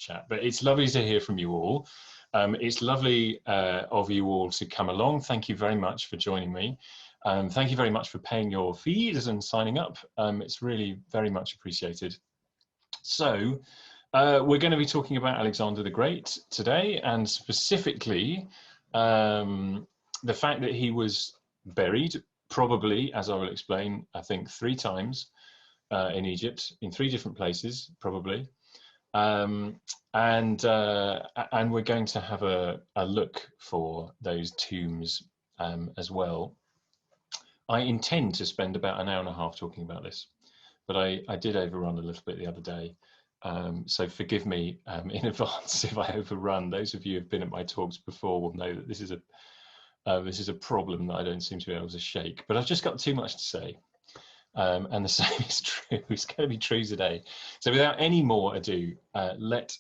chat. But it's lovely to hear from you all. It's lovely of you all to come along. Thank you very much for joining me. Thank you very much for paying your fees and signing up. It's really very much appreciated. So we're going to be talking about Alexander the Great today, and specifically the fact that he was buried, probably, as I will explain, I think 3 times in Egypt, in 3 different places, probably. And we're going to have a look for those tombs as well. I intend to spend about an hour and a half talking about this, but I did overrun a little bit the other day. So forgive me in advance if I overrun. Those of you who have been at my talks before will know that this is a problem that I don't seem to be able to shake. But I've just got too much to say, and the same is true. It's going to be true today. So without any more ado, let's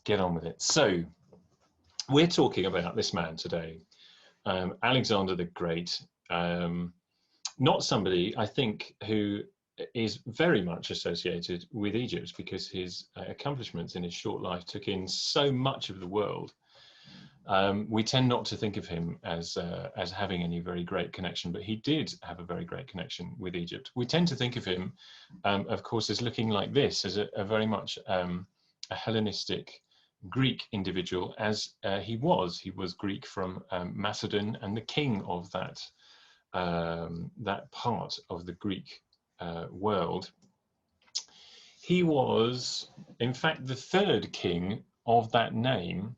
get on with it. So we're talking about this man today, Alexander the Great. Not somebody, I think, who is very much associated with Egypt, because his accomplishments in his short life took in so much of the world. We tend not to think of him as having any very great connection, but he did have a very great connection with Egypt. We tend to think of him, of course, as looking like this, as a very much a Hellenistic Greek individual, as he was. He was Greek from Macedon, and the king of that part of the Greek world. He was, in fact, the 3rd king of that name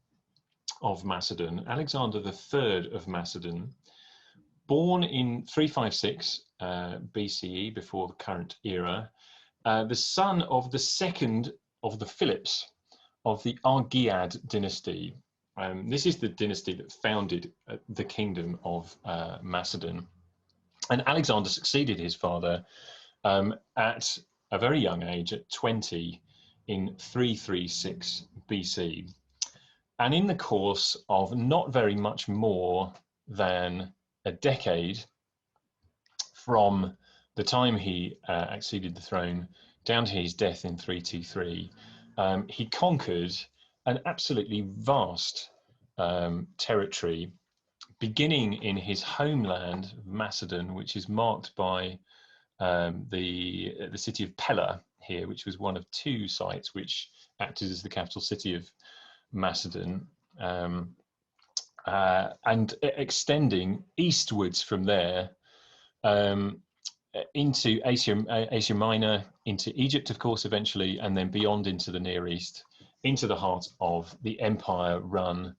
of Macedon, Alexander III of Macedon, born in 356 BCE, before the current era, the son of the 2nd of the Philips of the Argead dynasty. This is the dynasty that founded the kingdom of Macedon. And Alexander succeeded his father at a very young age, at 20, in 336 BC. And in the course of not very much more than a decade from the time he acceded the throne down to his death in 323, he conquered an absolutely vast territory, beginning in his homeland, Macedon, which is marked by the city of Pella here, which was one of 2 sites which acted as the capital city of Macedon, and extending eastwards from there into Asia Minor, into Egypt, of course, eventually, and then beyond into the Near East, into the heart of the empire run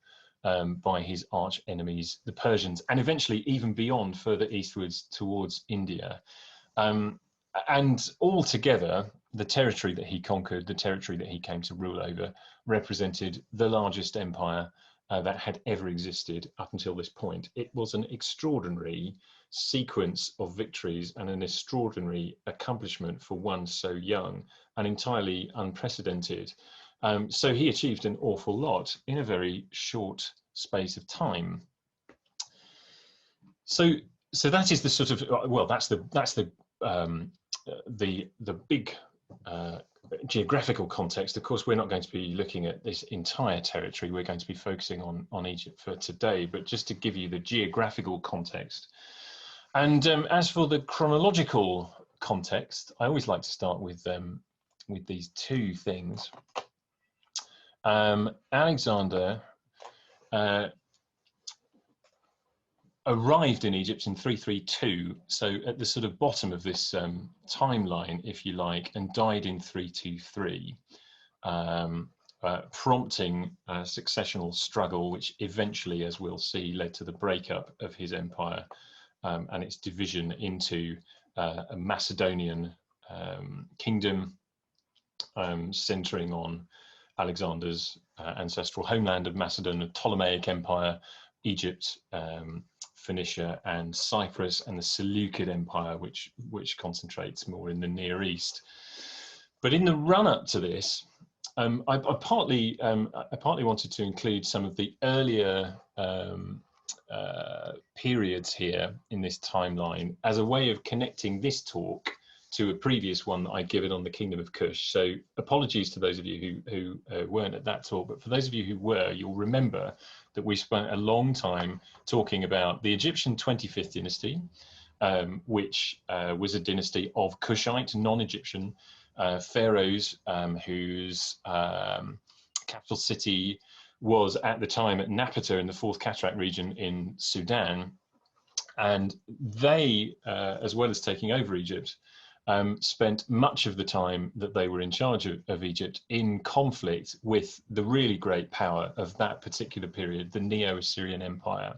by his arch enemies, the Persians, and eventually even beyond, further eastwards towards India. And altogether, the territory that he conquered, the territory that he came to rule over, represented the largest empire that had ever existed up until this point. It was an extraordinary sequence of victories and an extraordinary accomplishment for one so young, and entirely unprecedented. So he achieved an awful lot in a very short space of time. So that is the sort of, well, that's the big geographical context. Of course, we're not going to be looking at this entire territory. We're going to be focusing on Egypt for today, but just to give you the geographical context. And as for the chronological context, I always like to start with these 2 things. Alexander arrived in Egypt in 332, so at the sort of bottom of this timeline, if you like, and died in 323, prompting a successional struggle, which eventually, as we'll see, led to the breakup of his empire and its division into a Macedonian kingdom, centering on Alexander's ancestral homeland of Macedon, a Ptolemaic Empire, Egypt, Phoenicia and Cyprus, and the Seleucid Empire, which concentrates more in the Near East. But in the run-up to this, I partly wanted to include some of the earlier periods here in this timeline as a way of connecting this talk to a previous one that I'd given on the Kingdom of Kush. So apologies to those of you who weren't at that talk, but for those of you who were, you'll remember that we spent a long time talking about the Egyptian 25th dynasty, which was a dynasty of Kushite, non-Egyptian pharaohs, whose capital city was at the time at Napata in the Fourth Cataract region in Sudan. And they, as well as taking over Egypt, spent much of the time that they were in charge of Egypt in conflict with the really great power of that particular period, the Neo-Assyrian Empire.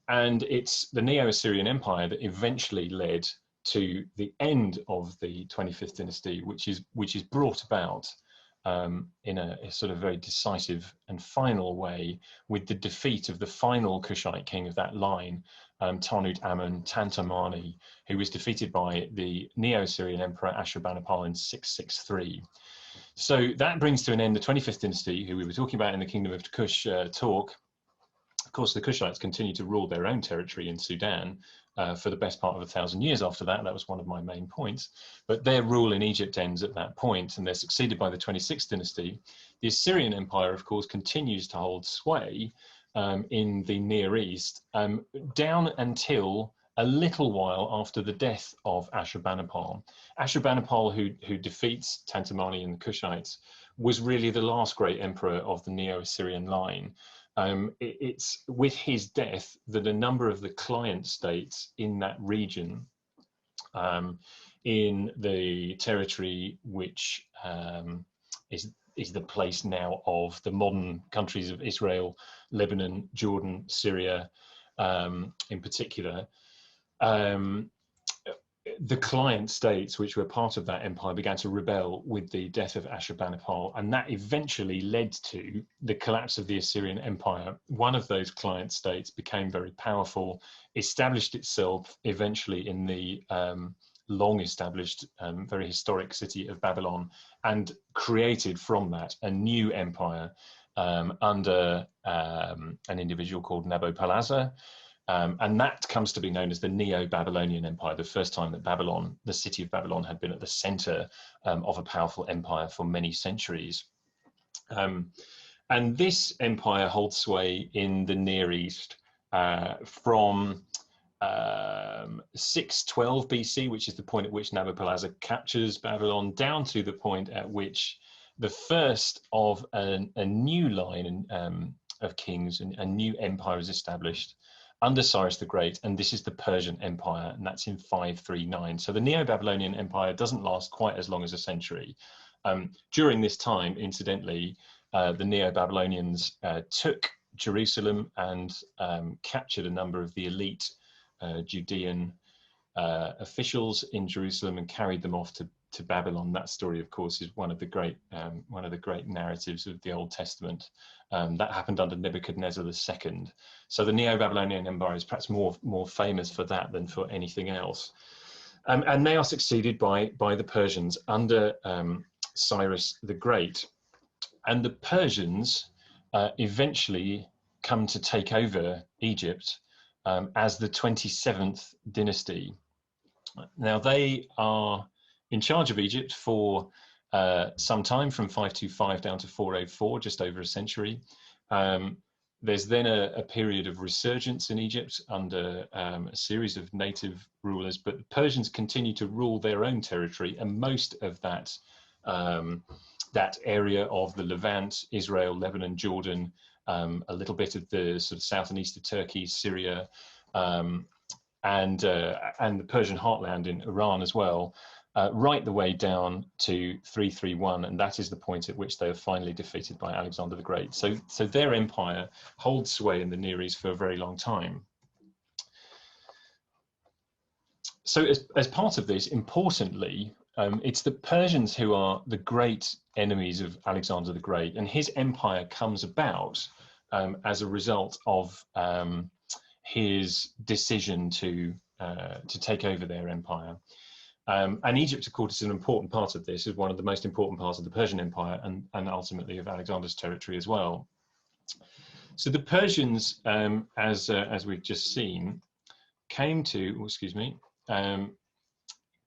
And it's the Neo-Assyrian Empire that eventually led to the end of the 25th dynasty, which is brought about in a sort of very decisive and final way with the defeat of the final Kushite king of that line, Tanut Amun Tantamani, who was defeated by the Neo-Assyrian emperor Ashurbanipal in 663. So that brings to an end the 25th dynasty, who we were talking about in the Kingdom of Kush talk. Of course, the Kushites continued to rule their own territory in Sudan for the best part of 1,000 years after that. That was one of my main points. But their rule in Egypt ends at that point, and they're succeeded by the 26th dynasty. The Assyrian Empire, of course, continues to hold sway in the Near East down until a little while after the death of Ashurbanipal. Ashurbanipal, who defeats Tantamani and the Kushites, was really the last great emperor of the Neo-Assyrian line. It's with his death that a number of the client states in that region, in the territory which is the place now of the modern countries of Israel, Lebanon, Jordan, Syria, in particular, the client states which were part of that empire began to rebel with the death of Ashurbanipal, and that eventually led to the collapse of the Assyrian Empire. One of those client states became very powerful, established itself eventually in the long-established, very historic city of Babylon, and created from that a new empire under an individual called Nabopolassar. And that comes to be known as the Neo-Babylonian Empire, the first time that Babylon, the city of Babylon, had been at the center of a powerful empire for many centuries. And this empire holds sway in the Near East from 612 BC, which is the point at which Nabopolassar captures Babylon, down to the point at which the first of a new line of kings, and a new empire is established under Cyrus the Great, and this is the Persian Empire, and that's in 539. So the Neo-Babylonian Empire doesn't last quite as long as a century. During this time, incidentally, the Neo-Babylonians took Jerusalem and captured a number of the elite Judean officials in Jerusalem and carried them off to Babylon. That story, of course, is one of the great narratives of the Old Testament. That happened under Nebuchadnezzar II. So the Neo-Babylonian Empire is perhaps more famous for that than for anything else. And they are succeeded by the Persians under Cyrus the Great. And the Persians eventually come to take over Egypt as the 27th dynasty. Now, they are in charge of Egypt for some time, from 525 down to 404, just over a century. There's then a period of resurgence in Egypt under a series of native rulers, but the Persians continue to rule their own territory, and most of that area of the Levant, Israel, Lebanon, Jordan, a little bit of the sort of south and east of Turkey, Syria, and the Persian heartland in Iran as well, right the way down to 331, and that is the point at which they are finally defeated by Alexander the Great. So their empire holds sway in the Near East for a very long time. So as part of this, importantly, it's the Persians who are the great enemies of Alexander the Great, and his empire comes about as a result of his decision to take over their empire. And Egypt, of course, is an important part of this, is one of the most important parts of the Persian Empire, and ultimately of Alexander's territory as well. So the Persians, as we've just seen, came to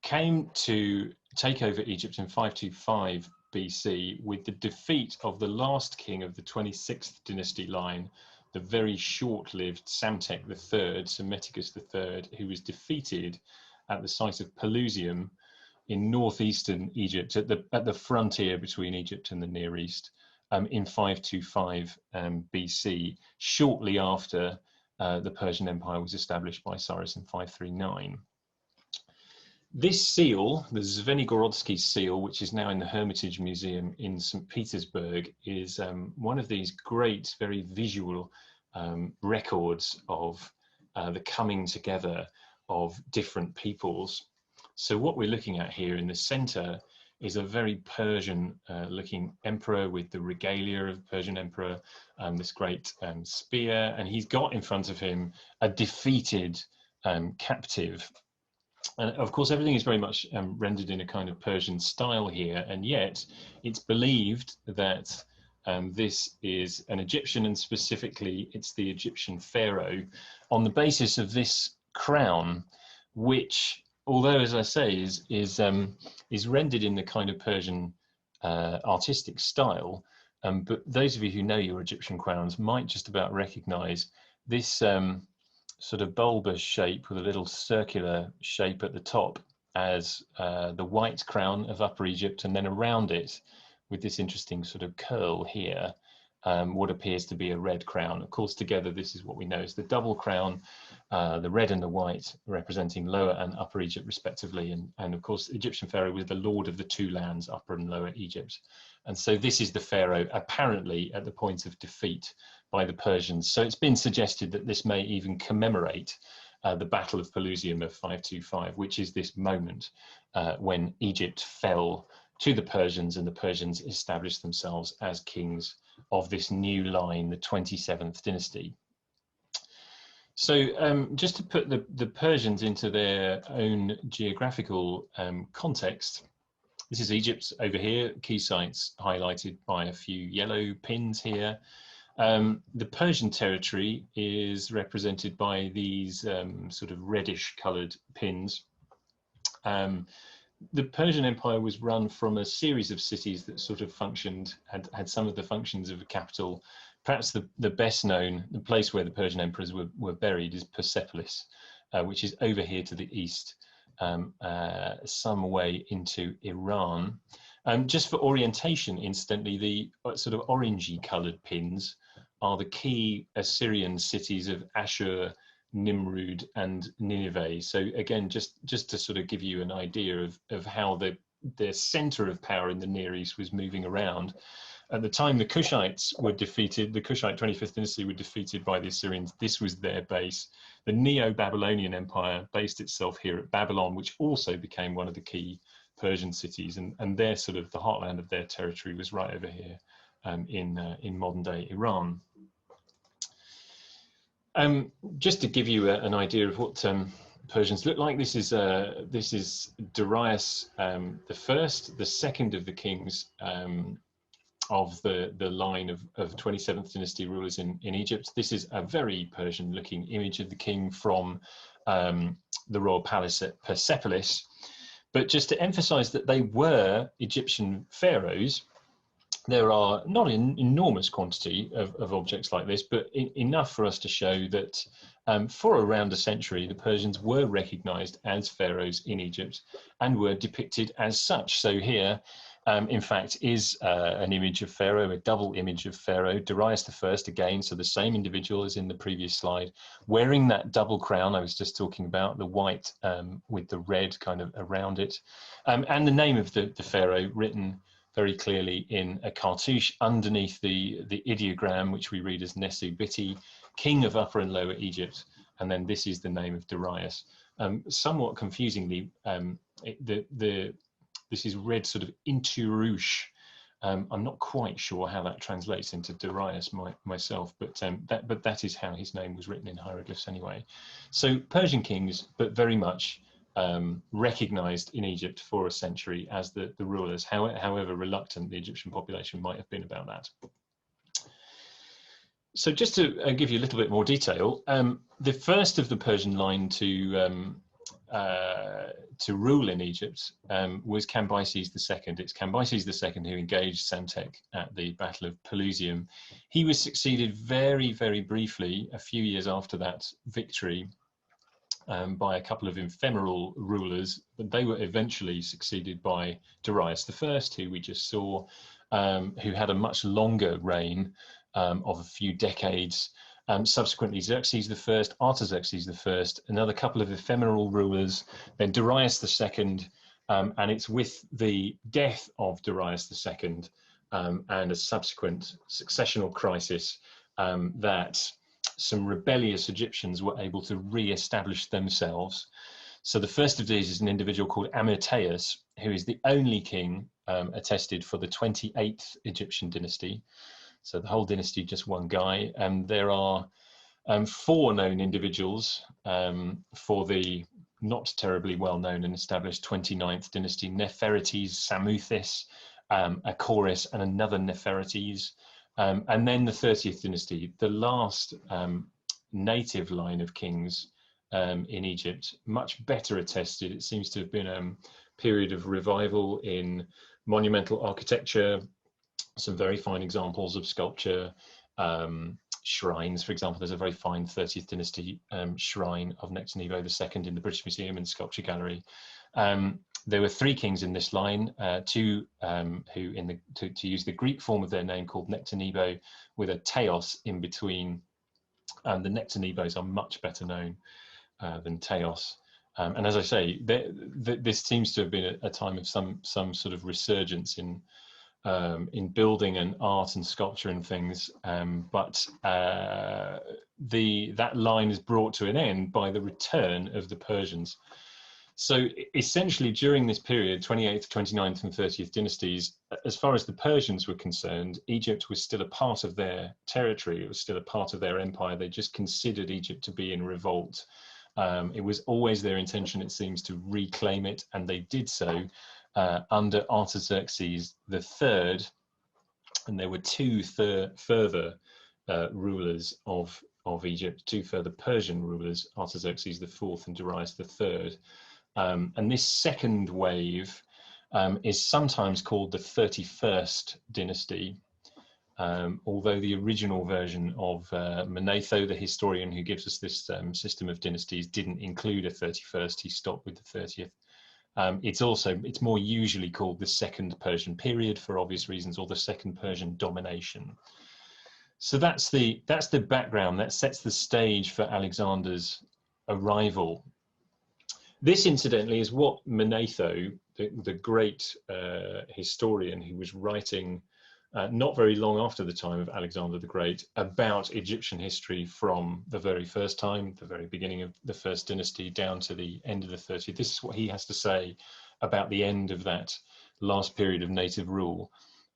came to take over Egypt in 525 BC with the defeat of the last king of the 26th dynasty line, the very short-lived Psamtik III, Psammeticus III, who was defeated at the site of Pelusium in northeastern Egypt, at the frontier between Egypt and the Near East, in 525 BC, shortly after the Persian Empire was established by Cyrus in 539. This seal, the Zvenigorodsky seal, which is now in the Hermitage Museum in St. Petersburg, is one of these great, very visual records of the coming together of different peoples. So what we're looking at here in the center is a very Persian looking emperor with the regalia of Persian emperor, this great spear, and he's got in front of him a defeated captive. And of course, everything is very much rendered in a kind of Persian style here, and yet it's believed that this is an Egyptian, and specifically it's the Egyptian pharaoh, on the basis of this crown, which, although, as I say, is rendered in the kind of Persian artistic style, but those of you who know your Egyptian crowns might just about recognize this sort of bulbous shape with a little circular shape at the top as the white crown of Upper Egypt, and then around it with this interesting sort of curl here, what appears to be a red crown. Of course, together this is what we know as the double crown, the red and the white representing Lower and Upper Egypt respectively, and of course Egyptian pharaoh was the lord of the two lands, Upper and Lower Egypt. And so this is the pharaoh apparently at the point of defeat by the Persians. So it's been suggested that this may even commemorate the Battle of Pelusium of 525, which is this moment when Egypt fell to the Persians and the Persians established themselves as kings of this new line, the 27th dynasty. So just to put the Persians into their own geographical context, this is Egypt over here, key sites highlighted by a few yellow pins here. The Persian territory is represented by these sort of reddish coloured pins. The Persian Empire was run from a series of cities that sort of functioned, had some of the functions of a capital. Perhaps the best known, the place where the Persian emperors were buried, is Persepolis, which is over here to the east, some way into Iran. Just for orientation, incidentally, the sort of orangey coloured pins are the key Assyrian cities of Ashur, Nimrud and Nineveh. So again, just to sort of give you an idea of how the center of power in the Near East was moving around. At the time the Kushites were defeated, the Kushite 25th dynasty were defeated by the Assyrians, this was their base. The Neo-Babylonian Empire based itself here at Babylon, which also became one of the key Persian cities, and their sort of the heartland of their territory was right over here in modern day Iran. Just to give you an idea of what Persians look like, this is Darius the First, the second of the kings of the line of 27th dynasty rulers in Egypt. This is a very Persian looking image of the king from the royal palace at Persepolis. But just to emphasize that they were Egyptian pharaohs, there are not an enormous quantity of objects like this, but enough for us to show that for around a century, the Persians were recognized as pharaohs in Egypt and were depicted as such. So here, in fact, is an image of pharaoh, a double image of pharaoh, Darius the First again, so the same individual as in the previous slide, wearing that double crown I was just talking about, the white with the red kind of around it, and the name of the pharaoh written very clearly in a cartouche underneath the ideogram, which we read as Nesu Biti, king of Upper and Lower Egypt, and then this is the name of Darius. Somewhat confusingly, this is read sort of Inturush. I'm not quite sure how that translates into Darius myself, but that is how his name was written in hieroglyphs anyway. So Persian kings, but very much recognized in Egypt for a century as the rulers, however reluctant the Egyptian population might have been about that. So just to give you a little bit more detail, the first of the Persian line to to rule in Egypt was Cambyses II. It's Cambyses II who engaged Psamtik at the Battle of Pelusium. He was succeeded very, very briefly, a few years after that victory, by a couple of ephemeral rulers, but they were eventually succeeded by Darius I, who we just saw, who had a much longer reign of a few decades. Subsequently, Xerxes I, Artaxerxes I, another couple of ephemeral rulers, then Darius II, and it's with the death of Darius II and a subsequent successional crisis that some rebellious Egyptians were able to re-establish themselves. So the first of these is an individual called Amyrtaeus, who is the only king attested for the 28th Egyptian dynasty. So the whole dynasty, just one guy. And there are 4 known individuals for the not terribly well-known and established 29th dynasty: Nepherites, Samuthis, Achoris, and another Nepherites. And then the 30th dynasty, the last native line of kings in Egypt, much better attested. It seems to have been a period of revival in monumental architecture, some very fine examples of sculpture, shrines. For example, there's a very fine 30th dynasty shrine of Nectanebo II in the British Museum and Sculpture Gallery. There were 3 kings in this line, 2 who, to use the Greek form of their name, called Nectanebo, with a teos in between. The Nectanebos are much better known than teos. And as I say, this seems to have been a time of some sort of resurgence in building and art and sculpture and things, but that line is brought to an end by the return of the Persians. So essentially, during this period, 28th, 29th, and 30th dynasties, as far as the Persians were concerned, Egypt was still a part of their territory. It was still a part of their empire. They just considered Egypt to be in revolt. It was always their intention, it seems, to reclaim it, and they did so under Artaxerxes III. And there were 2 further rulers of Egypt, 2 further Persian rulers, Artaxerxes IV and Darius III. And this second wave is sometimes called the 31st dynasty, although the original version of Manetho, the historian who gives us this system of dynasties, didn't include a 31st. He stopped with the 30th. It's more usually called the Second Persian period for obvious reasons, or the Second Persian domination. So that's the background that sets the stage for Alexander's arrival. This, incidentally, is what Manetho, the great historian who was writing not very long after the time of Alexander the Great about Egyptian history from the very first time, the very beginning of the first dynasty, down to the end of the 30th. This is what he has to say about the end of that last period of native rule.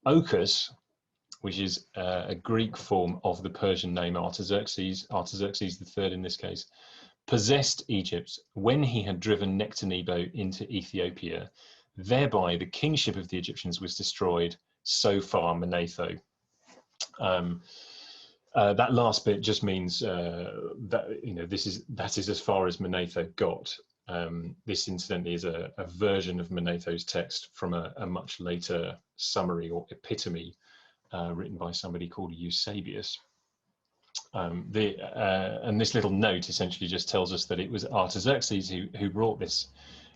Ochus, which is a Greek form of the Persian name Artaxerxes III in this case, possessed Egypt when he had driven Nectanebo into Ethiopia. Thereby the kingship of the Egyptians was destroyed. So far, Manetho. That last bit just means that that is as far as Manetho got. This, incidentally, is a version of Manetho's text from a much later summary or epitome written by somebody called Eusebius. And this little note essentially just tells us that it was Artaxerxes who brought this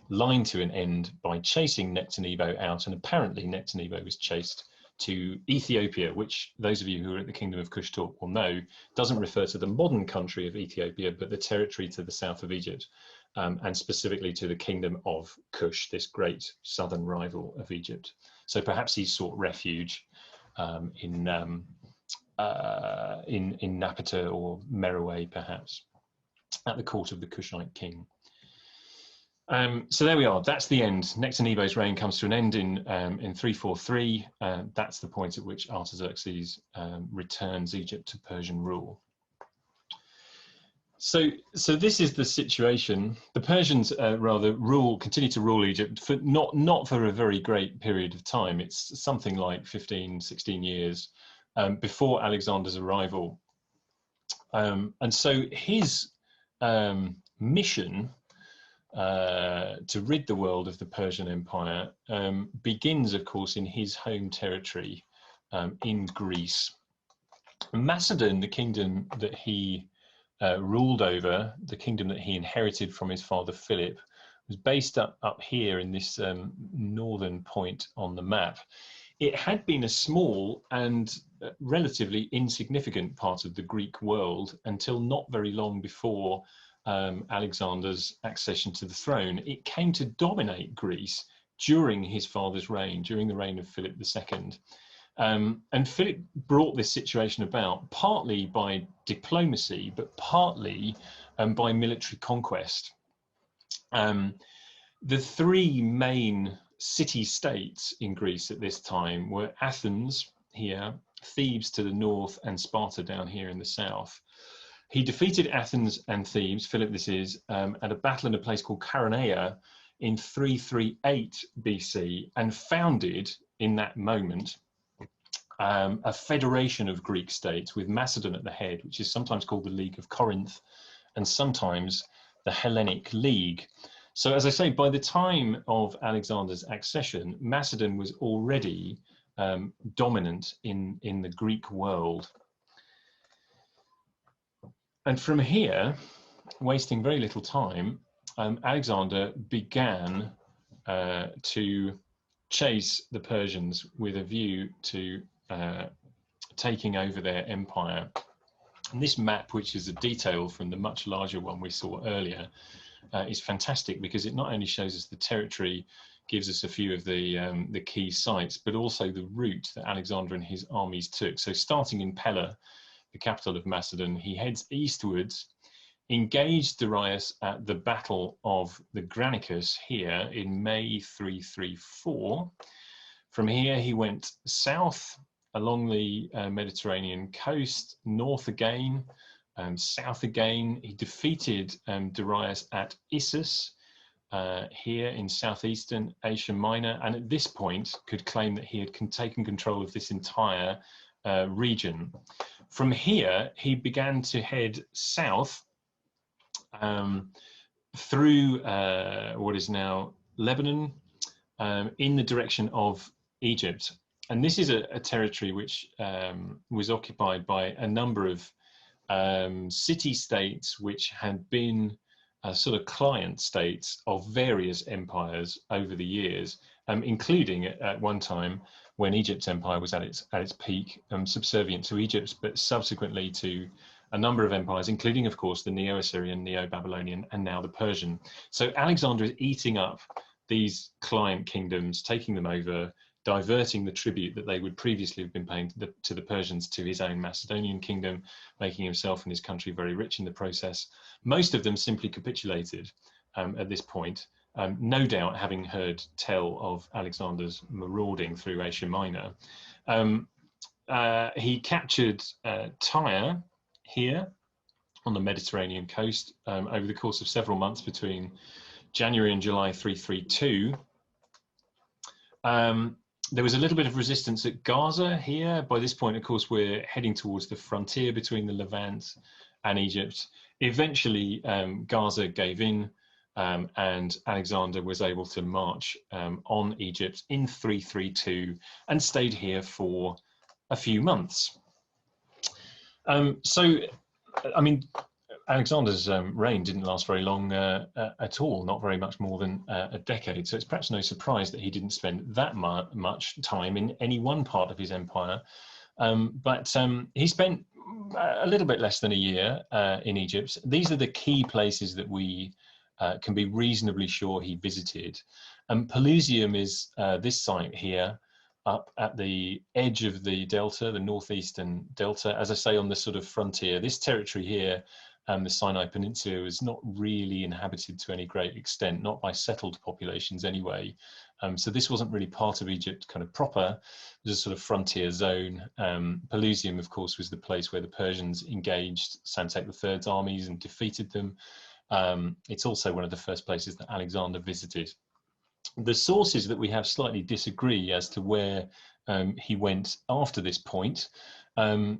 line to an end by chasing Nectanebo out, and apparently Nectanebo was chased to Ethiopia, which those of you who are at the Kingdom of Kush talk will know doesn't refer to the modern country of Ethiopia, but the territory to the south of Egypt, and specifically to the Kingdom of Kush, this great southern rival of Egypt. So perhaps he sought refuge in Napata or Meroe, perhaps, at the court of the Kushite king. So there we are. That's the end. Nectanebo's reign comes to an end in 343. That's the point at which Artaxerxes returns Egypt to Persian rule. So this is the situation. The Persians continue to rule Egypt for not for a very great period of time. It's something like 15, 16 years before Alexander's arrival. And so his mission to rid the world of the Persian Empire begins, of course, in his home territory in Greece. Macedon, the kingdom that he ruled over, the kingdom that he inherited from his father Philip, was based up here in this northern point on the map. It had been a small and relatively insignificant part of the Greek world until not very long before Alexander's accession to the throne. It came to dominate Greece during his father's reign, during the reign of Philip II. And Philip brought this situation about partly by diplomacy, but partly by military conquest. The three main city-states in Greece at this time were Athens here, Thebes to the north, and Sparta down here in the south. He defeated Athens and Thebes, Philip this is, at a battle in a place called Chaeronea in 338 BC, and founded in that moment a federation of Greek states with Macedon at the head, which is sometimes called the League of Corinth and sometimes the Hellenic League. So as I say, by the time of Alexander's accession, Macedon was already dominant in the Greek world. And from here, wasting very little time, Alexander began to chase the Persians with a view to taking over their empire. And this map, which is a detail from the much larger one we saw earlier, is fantastic because it not only shows us the territory, gives us a few of the key sites, but also the route that Alexander and his armies took. So starting in Pella, the capital of Macedon, he heads eastwards, engaged Darius at the Battle of the Granicus here in May 334. From here, he went south along the Mediterranean coast, north again, south again. He defeated Darius at Issus, here in southeastern Asia Minor, and at this point could claim that he had taken control of this entire region. From here, he began to head south through what is now Lebanon, in the direction of Egypt. And this is a territory which was occupied by a number of city-states which had been sort of client states of various empires over the years, including at one time when Egypt's empire was at its peak, subservient to Egypt, but subsequently to a number of empires, including, of course, the Neo-Assyrian, Neo-Babylonian, and now the Persian. So Alexander is eating up these client kingdoms, taking them over, diverting the tribute that they would previously have been paying to the Persians to his own Macedonian kingdom, making himself and his country very rich in the process. Most of them simply capitulated at this point, no doubt having heard tell of Alexander's marauding through Asia Minor. He captured Tyre here on the Mediterranean coast over the course of several months between January and July 332. There was a little bit of resistance at Gaza here. By this point, of course, we're heading towards the frontier between the Levant and Egypt. Eventually, Gaza gave in, and Alexander was able to march on Egypt in 332 and stayed here for a few months. So, I mean, Alexander's reign didn't last very long at all, not very much more than a decade. So it's perhaps no surprise that he didn't spend that much time in any one part of his empire. But he spent a little bit less than a year in Egypt. These are the key places that we can be reasonably sure he visited. Pelusium is this site here, up at the edge of the delta, the northeastern delta, as I say, on the sort of frontier. This territory here, the Sinai Peninsula, was not really inhabited to any great extent, not by settled populations anyway. So this wasn't really part of Egypt kind of proper. It was a sort of frontier zone. Pelusium, of course, was the place where the Persians engaged Psamtik III's armies and defeated them. It's also one of the first places that Alexander visited. The sources that we have slightly disagree as to where he went after this point.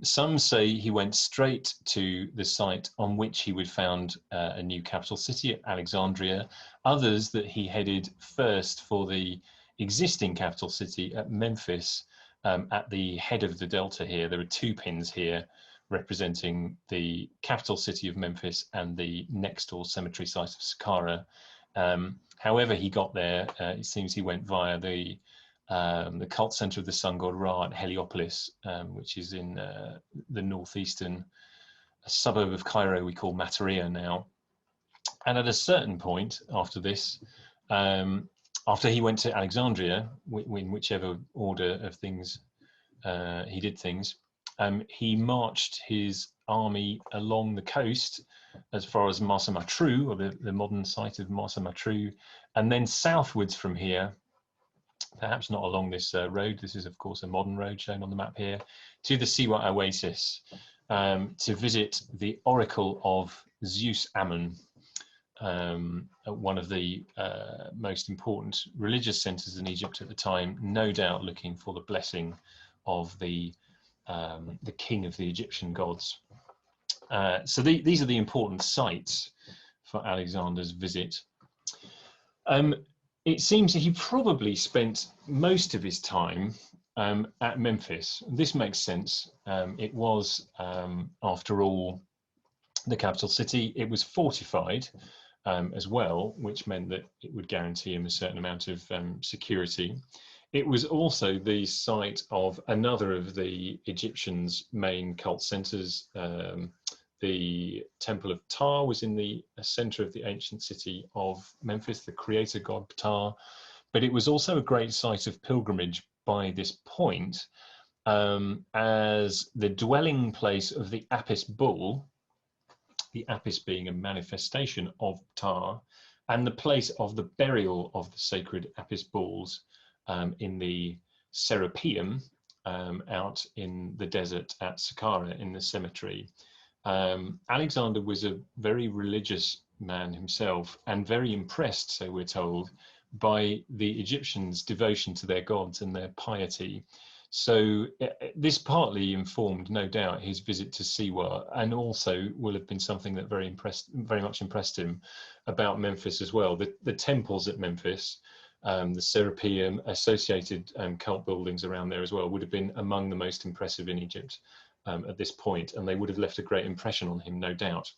Some say he went straight to the site on which he would found a new capital city at Alexandria. Others that he headed first for the existing capital city at Memphis, at the head of the delta here. There are two pins here representing the capital city of Memphis and the next door cemetery site of Saqqara. However he got there, it seems he went via the cult center of the sun god Ra at Heliopolis, which is in the northeastern suburb of Cairo we call Mataria now. And at a certain point after this, after he went to Alexandria, in whichever order of things he did things, he marched his army along the coast as far as Marsa Matruh, or the modern site of Marsa Matruh, and then southwards from here, perhaps not along this road, this is of course a modern road shown on the map here, to the Siwa Oasis, to visit the oracle of Zeus Ammon, one of the most important religious centers in Egypt at the time, no doubt looking for the blessing of the king of the Egyptian gods. So these are the important sites for Alexander's visit. It seems that he probably spent most of his time at Memphis. This makes sense. It was, after all, the capital city. It was fortified as well, which meant that it would guarantee him a certain amount of security. It was also the site of another of the Egyptians' main cult centers. The Temple of Ptah was in the center of the ancient city of Memphis, the creator god Ptah. But it was also a great site of pilgrimage by this point, as the dwelling place of the Apis bull, the Apis being a manifestation of Ptah, and the place of the burial of the sacred Apis bulls in the Serapeum, out in the desert at Saqqara in the cemetery. Alexander was a very religious man himself, and very impressed, so we're told, by the Egyptians' devotion to their gods and their piety. So this partly informed, no doubt, his visit to Siwa, and also will have been something that very much impressed him about Memphis as well. The temples at Memphis, the Serapeum, associated cult buildings around there as well, would have been among the most impressive in Egypt at this point, and they would have left a great impression on him, no doubt.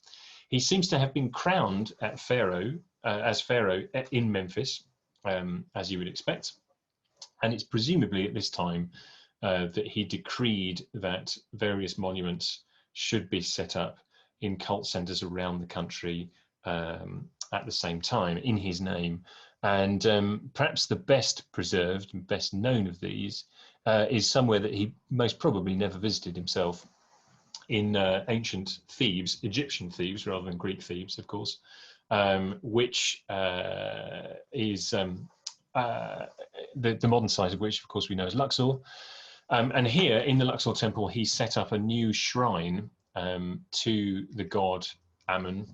He seems to have been crowned as pharaoh in Memphis, as you would expect, and it's presumably at this time that he decreed that various monuments should be set up in cult centers around the country at the same time in his name. And perhaps the best preserved and best known of these is somewhere that he most probably never visited himself, in ancient Thebes, Egyptian Thebes rather than Greek Thebes, of course, which is the modern site of which, of course, we know as Luxor. And here in the Luxor temple, he set up a new shrine to the god Ammon.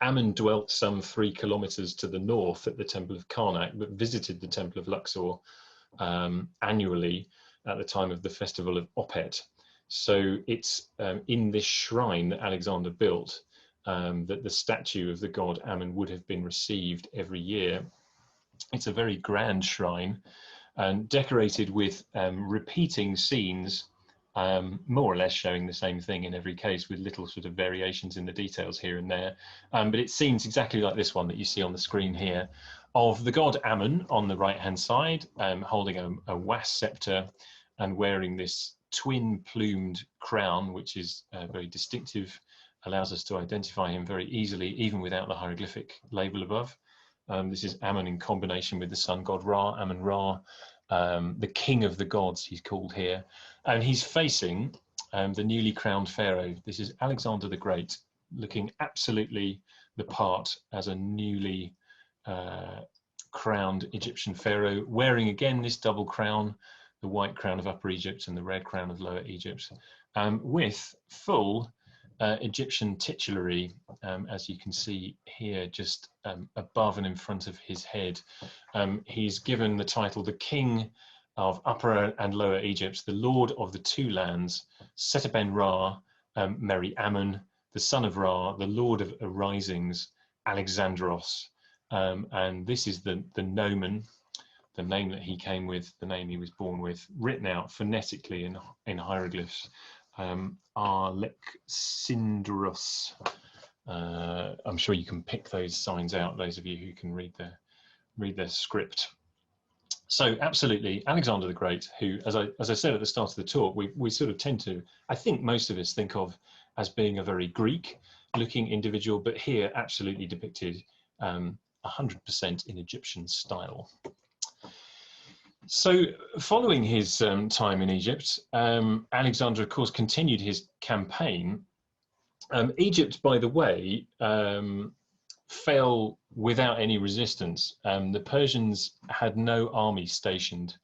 Ammon dwelt some 3 kilometers to the north at the Temple of Karnak, but visited the Temple of Luxor annually at the time of the festival of Opet. So it's in this shrine that Alexander built that the statue of the god Ammon would have been received every year. It's a very grand shrine, and decorated with repeating scenes, more or less showing the same thing in every case, with little sort of variations in the details here and there. But it seems exactly like this one that you see on the screen here, of the god Ammon on the right-hand side, holding a was scepter and wearing this twin-plumed crown, which is very distinctive, allows us to identify him very easily, even without the hieroglyphic label above. This is Ammon in combination with the sun god Ra, Ammon-Ra, the king of the gods, he's called here. And he's facing the newly crowned pharaoh. This is Alexander the Great, looking absolutely the part as a newly crowned Egyptian pharaoh, wearing again this double crown, the white crown of Upper Egypt and the red crown of Lower Egypt, with full Egyptian titulary, as you can see here, just above and in front of his head. He's given the title the King of Upper and Lower Egypt, the lord of the two lands, Seta-ben-Ra, Meri Ammon, the son of Ra, the lord of arisings, Alexandros. And this is the nomen, the name that he came with, the name he was born with, written out phonetically in hieroglyphs. Alexandros. I'm sure you can pick those signs out, those of you who can read their script. So absolutely, Alexander the Great, who, as I said at the start of the talk, we sort of tend to, I think most of us think of as being a very Greek-looking individual, but here absolutely depicted 100% in Egyptian style. So following his time in Egypt, Alexander, of course, continued his campaign. Egypt, by the way, fell without any resistance. The Persians had no army stationed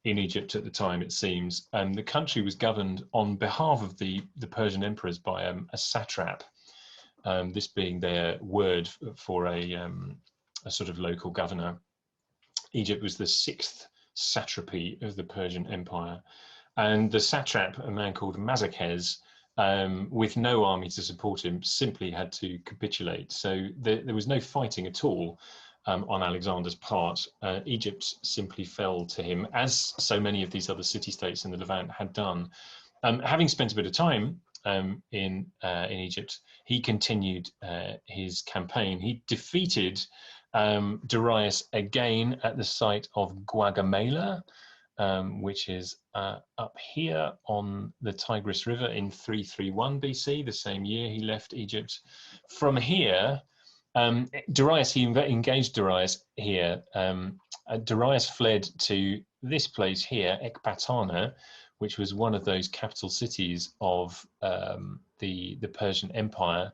in Egypt at the time, it seems. The country was governed on behalf of the Persian emperors by a satrap, this being their word for a sort of local governor. Egypt was the sixth satrapy of the Persian Empire. And the satrap, a man called Mazakhez, with no army to support him, simply had to capitulate. So there was no fighting at all on Alexander's part. Egypt simply fell to him, as so many of these other city-states in the Levant had done. Having spent a bit of time in Egypt, he continued his campaign. He defeated Darius again at the site of Gaugamela, which is up here on the Tigris River in 331 BC, the same year he left Egypt. From here, Darius, he engaged Darius here. Darius fled to this place here, Ecbatana, which was one of those capital cities of the Persian Empire.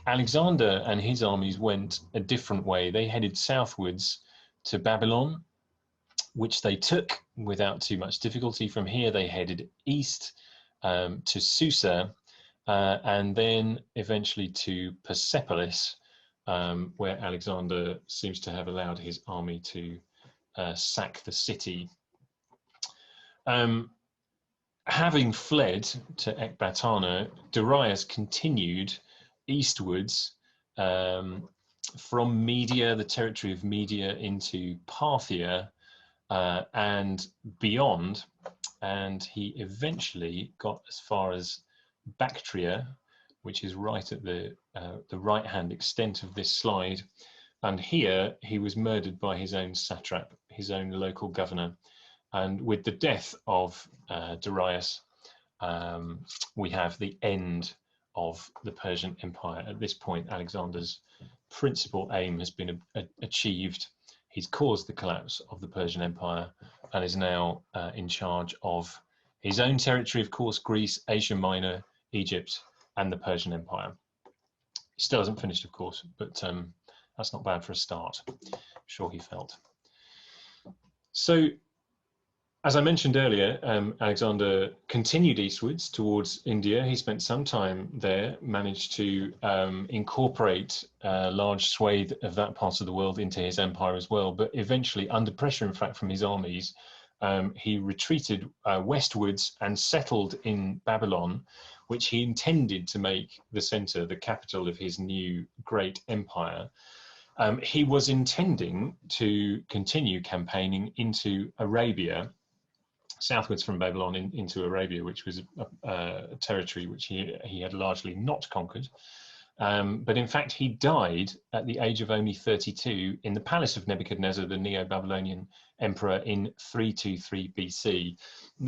Alexander and his armies went a different way. They headed southwards to Babylon, which they took without too much difficulty. From here, they headed east to Susa, and then eventually to Persepolis, where Alexander seems to have allowed his army to sack the city. Having fled to Ecbatana, Darius continued eastwards from Media, the territory of Media, into Parthia and beyond, and he eventually got as far as Bactria, which is right at the right-hand extent of this slide. And here he was murdered by his own satrap, his own local governor. And with the death of Darius, we have the end of the Persian Empire. At this point, Alexander's principal aim has been achieved. He's caused the collapse of the Persian Empire and is now in charge of his own territory, of course, Greece, Asia Minor, Egypt, and the Persian Empire. He still hasn't finished, of course, but that's not bad for a start. I'm sure he felt. So, as I mentioned earlier, Alexander continued eastwards towards India. He spent some time there, managed to incorporate a large swathe of that part of the world into his empire as well. But eventually, under pressure, in fact, from his armies, he retreated westwards and settled in Babylon, which he intended to make the center, the capital of his new great empire. He was intending to continue campaigning into Arabia, southwards from Babylon into Arabia, which was a territory which he had largely not conquered. But in fact, he died at the age of only 32 in the palace of Nebuchadnezzar, the Neo-Babylonian emperor, in 323 BC.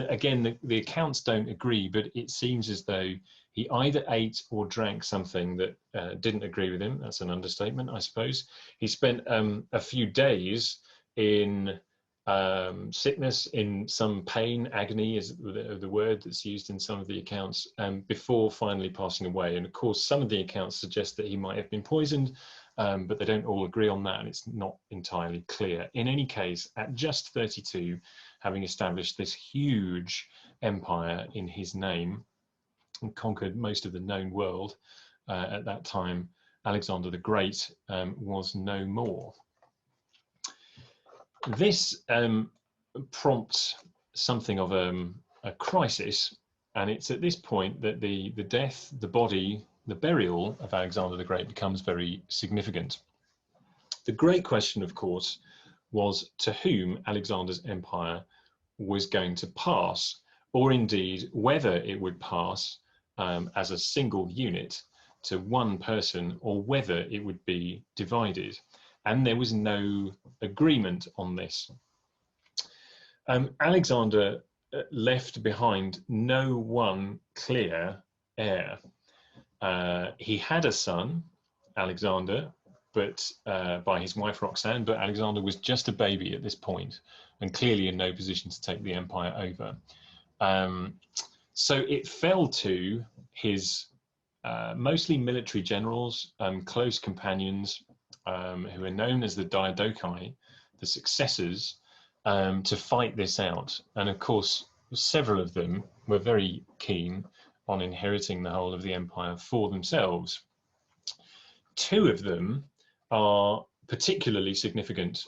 Again, the accounts don't agree, but it seems as though he either ate or drank something that didn't agree with him. That's an understatement, I suppose. He spent a few days in sickness, in some pain, agony is the word that's used in some of the accounts, before finally passing away. And of course, some of the accounts suggest that he might have been poisoned, but they don't all agree on that, and it's not entirely clear. In any case, at just 32, having established this huge empire in his name and conquered most of the known world at that time, Alexander the Great was no more. This prompts something of a crisis, and it's at this point that the death, the body, the burial of Alexander the Great becomes very significant. The great question, of course, was to whom Alexander's empire was going to pass, or indeed whether it would pass as a single unit to one person, or whether it would be divided. And there was no agreement on this. Alexander left behind no one clear heir. He had a son, Alexander, but by his wife Roxanne, but Alexander was just a baby at this point and clearly in no position to take the empire over. So it fell to his mostly military generals, close companions, who are known as the Diadochi, the successors, to fight this out. And of course, several of them were very keen on inheriting the whole of the empire for themselves. Two of them are particularly significant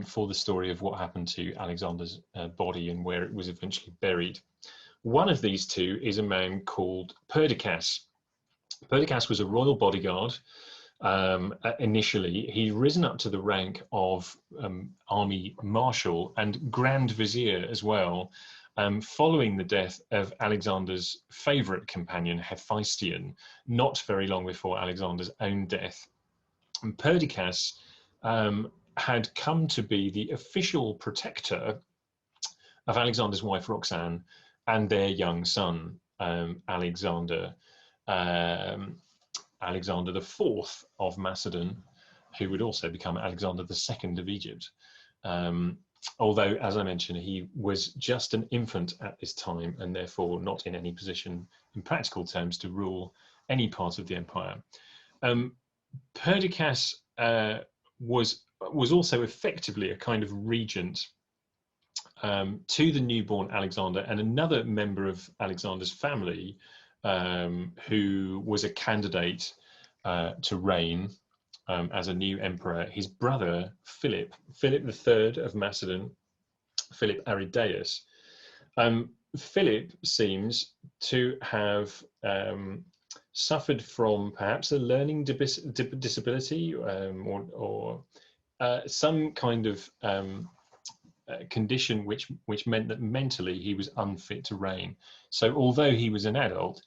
for the story of what happened to Alexander's body and where it was eventually buried. One of these two is a man called Perdiccas. Perdiccas was a royal bodyguard. Initially, he'd risen up to the rank of army marshal and grand vizier as well, following the death of Alexander's favorite companion, Hephaestion, not very long before Alexander's own death. And Perdiccas had come to be the official protector of Alexander's wife Roxanne and their young son, Alexander IV of Macedon, who would also become Alexander II of Egypt. Although, as I mentioned, he was just an infant at this time and therefore not in any position in practical terms to rule any part of the empire. Perdiccas was also effectively a kind of regent to the newborn Alexander and another member of Alexander's family, who was a candidate to reign as a new emperor, his brother Philip III of Macedon, Philip Aridaeus. Philip seems to have suffered from perhaps a learning disability or some kind of condition which meant that mentally he was unfit to reign. So although he was an adult,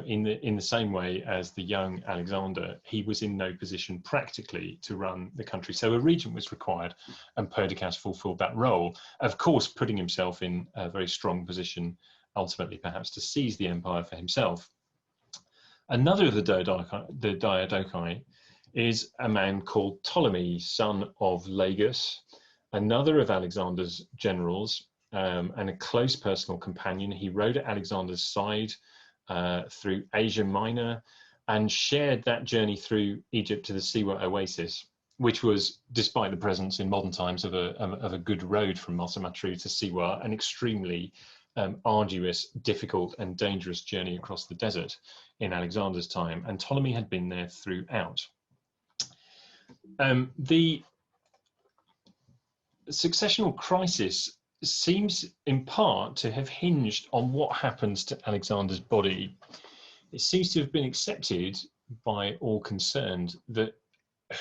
in the same way as the young Alexander, he was in no position practically to run the country. So a regent was required, and Perdiccas fulfilled that role, of course putting himself in a very strong position, ultimately perhaps to seize the empire for himself. Another of the Diadochi is a man called Ptolemy, son of Lagus, another of Alexander's generals, and a close personal companion. He rode at Alexander's side through Asia Minor and shared that journey through Egypt to the Siwa oasis, which was, despite the presence in modern times of a good road from Matru to Siwa, an extremely arduous, difficult and dangerous journey across the desert in Alexander's time, and Ptolemy had been there throughout. The successional crisis seems in part to have hinged on what happens to Alexander's body. It seems to have been accepted by all concerned that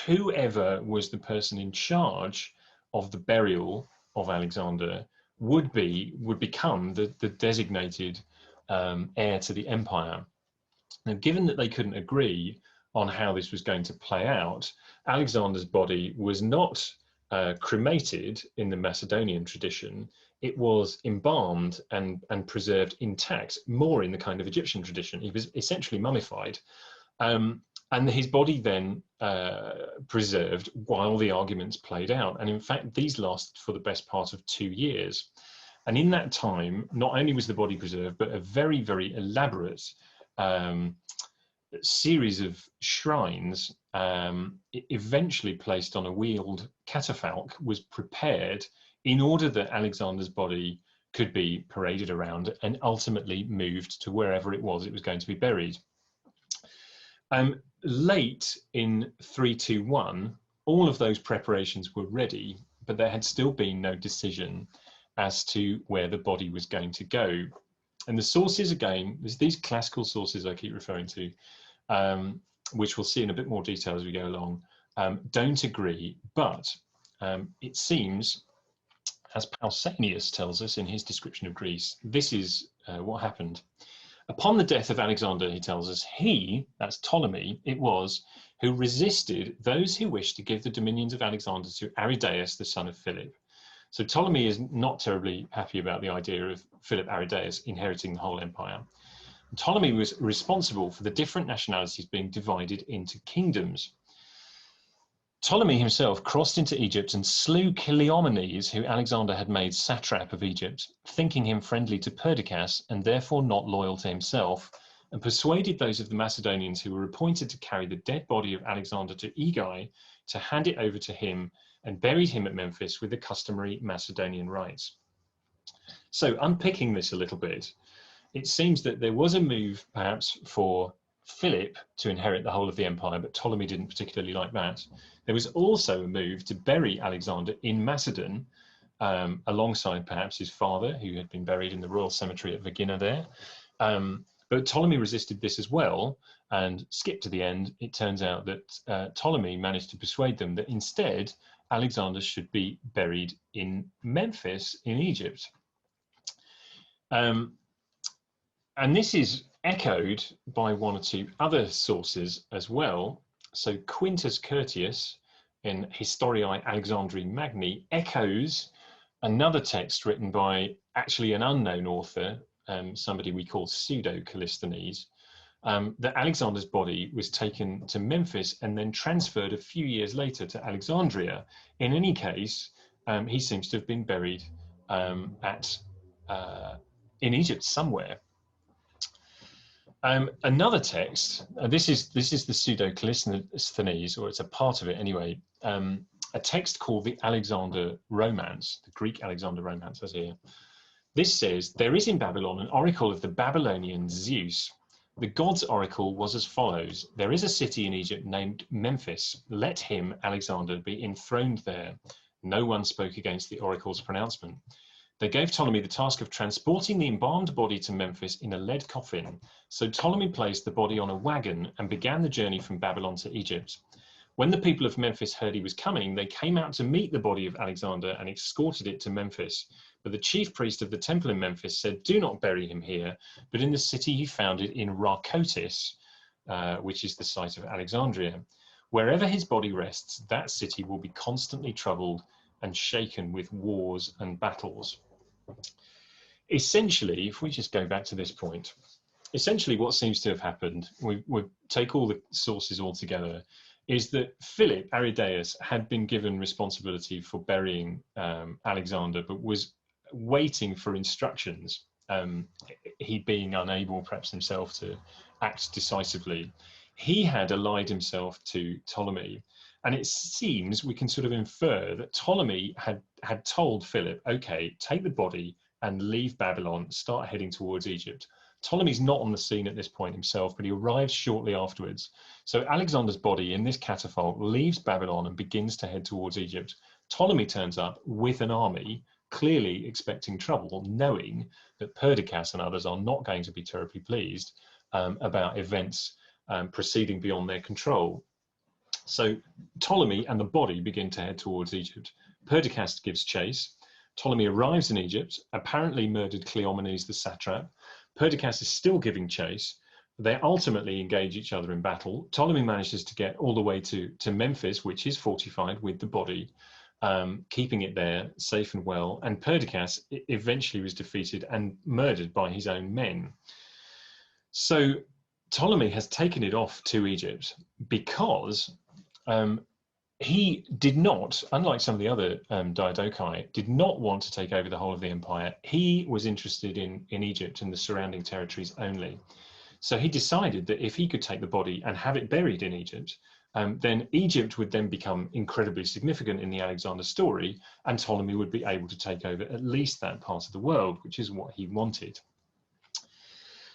whoever was the person in charge of the burial of Alexander would become the designated heir to the empire. Now, given that they couldn't agree on how this was going to play out, Alexander's body was not cremated in the Macedonian tradition. It was embalmed and preserved intact, more in the kind of Egyptian tradition. He was essentially mummified, and his body then preserved while the arguments played out. And in fact, these lasted for the best part of 2 years. And in that time, not only was the body preserved, but a very, very elaborate series of shrines, eventually placed on a wheeled catafalque, was prepared in order that Alexander's body could be paraded around and ultimately moved to wherever it was going to be buried. Late in 321, all of those preparations were ready, but there had still been no decision as to where the body was going to go. And the sources, again, there's these classical sources I keep referring to, which we'll see in a bit more detail as we go along, don't agree. But it seems, as Pausanias tells us in his description of Greece, this is what happened. Upon the death of Alexander, he tells us, he, that's Ptolemy, it was, who resisted those who wished to give the dominions of Alexander to Aridaeus, the son of Philip. So Ptolemy is not terribly happy about the idea of Philip Aridaeus inheriting the whole empire. Ptolemy was responsible for the different nationalities being divided into kingdoms. Ptolemy himself crossed into Egypt and slew Cleomenes, who Alexander had made satrap of Egypt, thinking him friendly to Perdiccas and therefore not loyal to himself, and persuaded those of the Macedonians who were appointed to carry the dead body of Alexander to Aegae to hand it over to him, and buried him at Memphis with the customary Macedonian rites. So unpicking this a little bit, it seems that there was a move perhaps for Philip to inherit the whole of the empire, but Ptolemy didn't particularly like that. There was also a move to bury Alexander in Macedon, alongside perhaps his father, who had been buried in the royal cemetery at Vergina there. But Ptolemy resisted this as well, and skipped to the end. It turns out that Ptolemy managed to persuade them that instead Alexander should be buried in Memphis in Egypt. And this is echoed by one or two other sources as well. So Quintus Curtius in Historiae Alexandri Magni echoes another text written by actually an unknown author, somebody we call Pseudo-Callisthenes, that Alexander's body was taken to Memphis and then transferred a few years later to Alexandria. In any case, he seems to have been buried in Egypt somewhere. Another text, this is the Pseudo-Callisthenes, or it's a part of it anyway, a text called the Alexander Romance, the Greek Alexander Romance, as here. This says, there is in Babylon an oracle of the Babylonian Zeus. The god's oracle was as follows. There is a city in Egypt named Memphis. Let him, Alexander, be enthroned there. No one spoke against the oracle's pronouncement. They gave Ptolemy the task of transporting the embalmed body to Memphis in a lead coffin. So Ptolemy placed the body on a wagon and began the journey from Babylon to Egypt. When the people of Memphis heard he was coming, they came out to meet the body of Alexander and escorted it to Memphis. But the chief priest of the temple in Memphis said, do not bury him here, but in the city he founded in Rhacotis, which is the site of Alexandria. Wherever his body rests, that city will be constantly troubled and shaken with wars and battles. Essentially, if we just go back to this point, essentially what seems to have happened, we take all the sources all together, is that Philip Aridaeus had been given responsibility for burying Alexander, but was waiting for instructions, he being unable perhaps himself to act decisively. He had allied himself to Ptolemy, and it seems we can sort of infer that Ptolemy had told Philip, okay, take the body and leave Babylon, start heading towards Egypt. Ptolemy's not on the scene at this point himself, but he arrives shortly afterwards. So Alexander's body in this catafalque leaves Babylon and begins to head towards Egypt. Ptolemy turns up with an army, clearly expecting trouble, knowing that Perdiccas and others are not going to be terribly pleased about events proceeding beyond their control. So Ptolemy and the body begin to head towards Egypt. Perdiccas gives chase. Ptolemy arrives in Egypt, apparently murdered Cleomenes the satrap. Perdiccas is still giving chase. They ultimately engage each other in battle. Ptolemy manages to get all the way to Memphis, which is fortified with the body, keeping it there safe and well. And Perdiccas eventually was defeated and murdered by his own men. So Ptolemy has taken it off to Egypt because he did not, unlike some of the other Diadochi, did not want to take over the whole of the empire. He was interested in Egypt and the surrounding territories only. So he decided that if he could take the body and have it buried in Egypt, then Egypt would then become incredibly significant in the Alexander story, and Ptolemy would be able to take over at least that part of the world, which is what he wanted.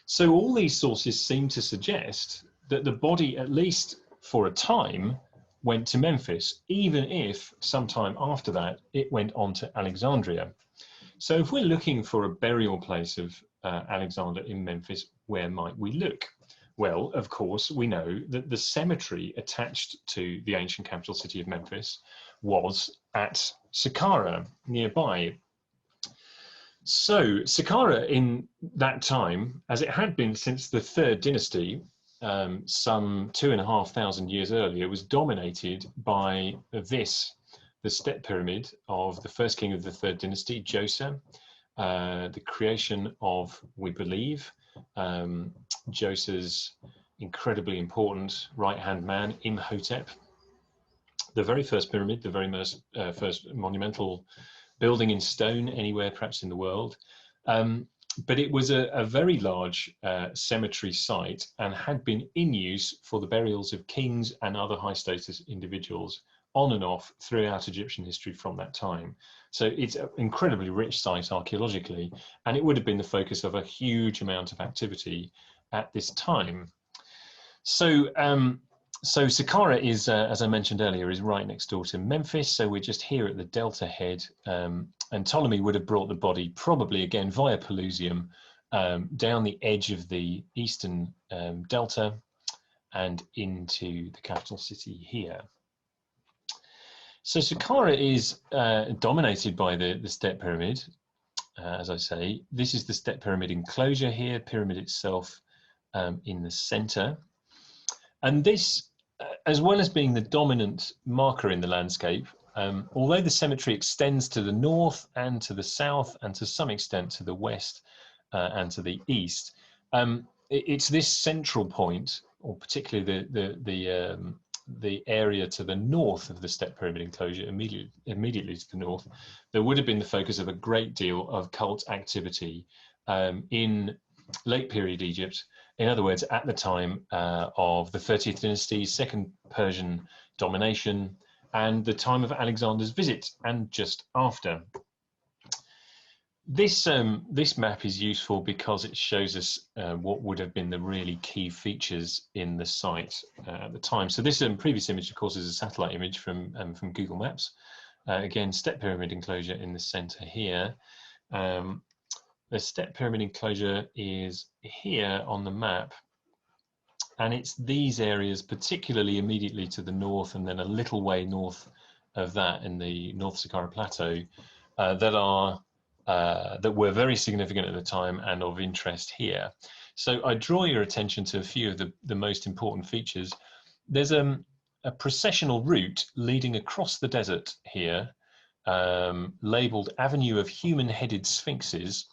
So all these sources seem to suggest that the body, at least for a time, went to Memphis, even if sometime after that it went on to Alexandria. So if we're looking for a burial place of Alexander in Memphis, where might we look? Well, of course, we know that the cemetery attached to the ancient capital city of Memphis was at Saqqara, nearby. So Saqqara in that time, as it had been since the third dynasty, some 2,500 years earlier, was dominated by the step pyramid of the first king of the third dynasty, Djoser, the creation of, we believe, Djoser's incredibly important right-hand man, Imhotep. The very first pyramid, the very first monumental building in stone anywhere perhaps in the world. But it was a very large cemetery site and had been in use for the burials of kings and other high status individuals on and off throughout Egyptian history from that time. So it's an incredibly rich site archaeologically, and it would have been the focus of a huge amount of activity at this time. So Saqqara is, as I mentioned earlier, is right next door to Memphis. So we're just here at the delta head, and Ptolemy would have brought the body probably again via Pelusium down the edge of the eastern delta and into the capital city here. So Saqqara is dominated by the step pyramid, as I say. This is the step pyramid enclosure here, pyramid itself in the center. And this, as well as being the dominant marker in the landscape, although the cemetery extends to the north and to the south and to some extent to the west and to the east, it's this central point, or particularly the area to the north of the step pyramid enclosure, immediately to the north, there would have been the focus of a great deal of cult activity in late period Egypt. In other words, at the time of the 30th dynasty, second Persian domination, and the time of Alexander's visit, and just after. This map is useful because it shows us what would have been the really key features in the site at the time. So this previous image, of course, is a satellite image from Google Maps. Again, step pyramid enclosure in the center here. The step pyramid enclosure is here on the map, and it's these areas, particularly immediately to the north and then a little way north of that in the North Saqqara Plateau, that were very significant at the time and of interest here. So I draw your attention to a few of the most important features. There's a processional route leading across the desert here, labeled Avenue of Human-Headed Sphinxes.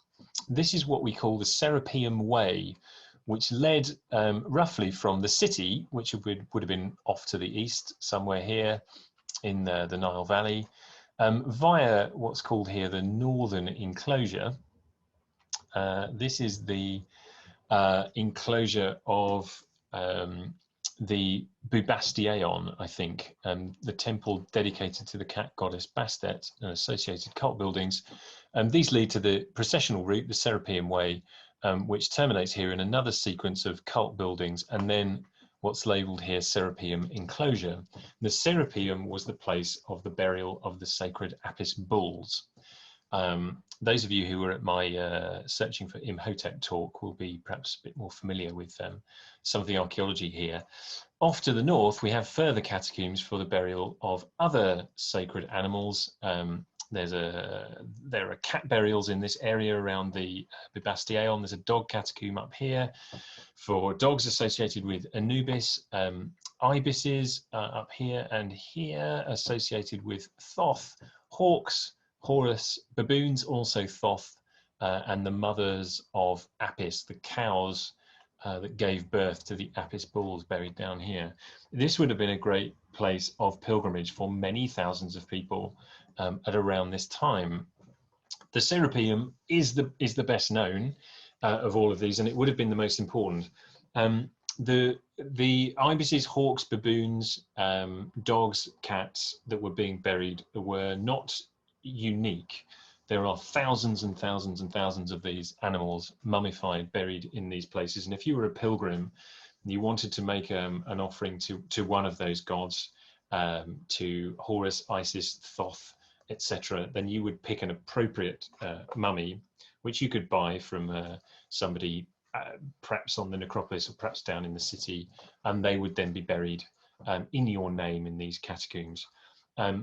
This is what we call the Serapeum Way, which led roughly from the city, which would have been off to the east, somewhere here in the Nile Valley, via what's called here the northern enclosure. This is the enclosure of the Bubastion, I think, the temple dedicated to the cat goddess Bastet and associated cult buildings. These lead to the processional route, the Serapeum Way, which terminates here in another sequence of cult buildings, and then what's labelled here Serapeum enclosure. The Serapeum was the place of the burial of the sacred Apis bulls. Those of you who were at my Searching for Imhotep talk will be perhaps a bit more familiar with some of the archaeology here. Off to the north, we have further catacombs for the burial of other sacred animals. There are cat burials in this area around the Bubastion. There's a dog catacomb up here for dogs associated with Anubis, ibises up here and here associated with Thoth, hawks, Horus, baboons, also Thoth, and the mothers of Apis, the cows that gave birth to the Apis bulls buried down here. This would have been a great place of pilgrimage for many thousands of people at around this time. The Serapeum is the best known of all of these, and it would have been the most important. The ibises, hawks, baboons, dogs, cats that were being buried were not unique. There are thousands and thousands and thousands of these animals mummified, buried in these places. And if you were a pilgrim, and you wanted to make an offering to one of those gods, to Horus, Isis, Thoth, etc., then you would pick an appropriate mummy, which you could buy from somebody perhaps on the necropolis or perhaps down in the city, and they would then be buried in your name in these catacombs.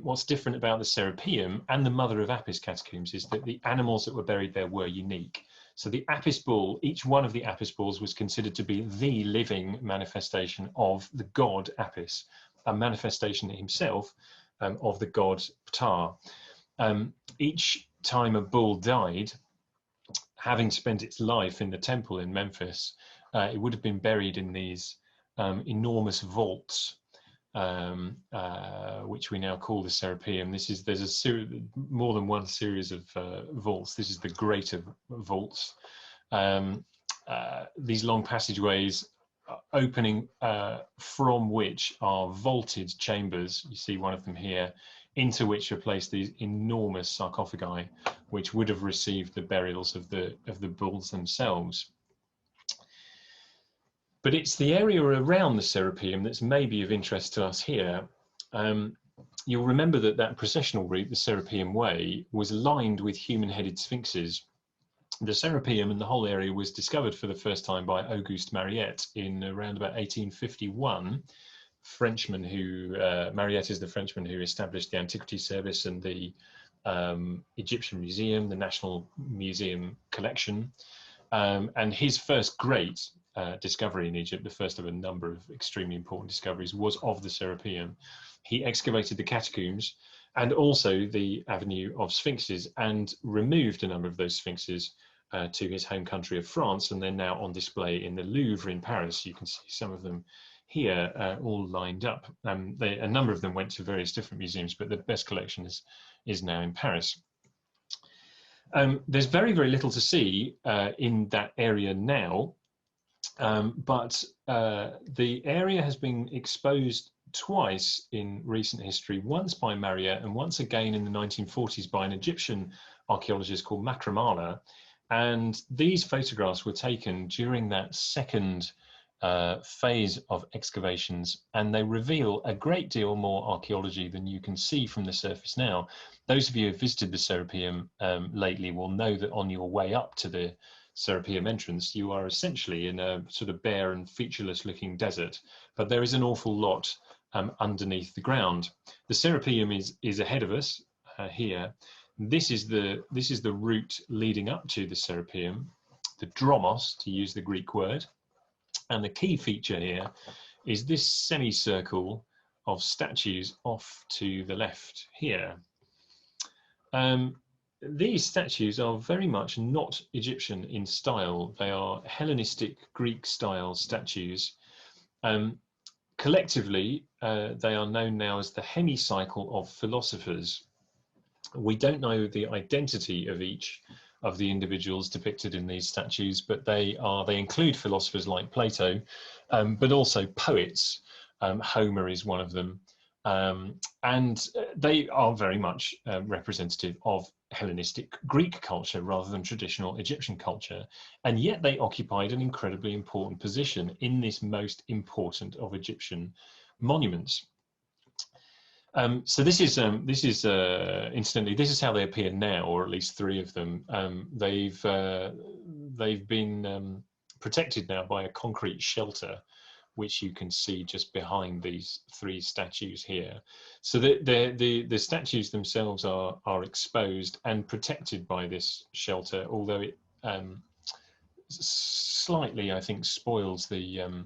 What's different about the Serapeum and the Mother of Apis catacombs is that the animals that were buried there were unique. So the Apis bull, each one of the Apis bulls was considered to be the living manifestation of the god Apis, a manifestation himself of the god Ptah. Each time a bull died, having spent its life in the temple in Memphis, it would have been buried in these enormous vaults, which we now call the Serapeum. There's more than one series of vaults. This is the greater vaults. These long passageways opening from which are vaulted chambers. You see one of them here, into which are placed these enormous sarcophagi, which would have received the burials of the bulls themselves. But it's the area around the Serapeum that's maybe of interest to us here. You'll remember that processional route, the Serapeum Way, was lined with human-headed sphinxes. The Serapeum and the whole area was discovered for the first time by Auguste Mariette in around about 1851. Frenchman who, Mariette is the Frenchman who established the Antiquity Service and the Egyptian Museum, the National Museum Collection. And his first great discovery in Egypt, the first of a number of extremely important discoveries, was of the Serapeum. He excavated the catacombs and also the Avenue of Sphinxes and removed a number of those sphinxes to his home country of France, and they're now on display in the Louvre in Paris. You can see some of them here, all lined up. A number of them went to various different museums, but the best collection is now in Paris. There's very, very little to see in that area now, but the area has been exposed twice in recent history, once by Mariette and once again in the 1940s by an Egyptian archaeologist called Makramala. And these photographs were taken during that second phase of excavations, and they reveal a great deal more archaeology than you can see from the surface now. Those of you who have visited the Serapeum lately will know that on your way up to the Serapeum entrance, you are essentially in a sort of bare and featureless looking desert, but there is an awful lot underneath the ground. The Serapeum is ahead of us here. This is the route leading up to the Serapeum, the dromos, to use the Greek word. And the key feature here is this semicircle of statues off to the left here. These statues are very much not Egyptian in style. They are Hellenistic Greek style statues. Collectively, they are known now as the hemicycle of philosophers. We don't know the identity of each of the individuals depicted in these statues, but they include philosophers like Plato, but also poets. Homer is one of them, and they are very much representative of Hellenistic Greek culture rather than traditional Egyptian culture, and yet they occupied an incredibly important position in this most important of Egyptian monuments. So this is incidentally, this is how they appear now, or at least three of them. They've been protected now by a concrete shelter, which you can see just behind these three statues here. So the statues themselves are exposed and protected by this shelter, although it slightly, I think, spoils the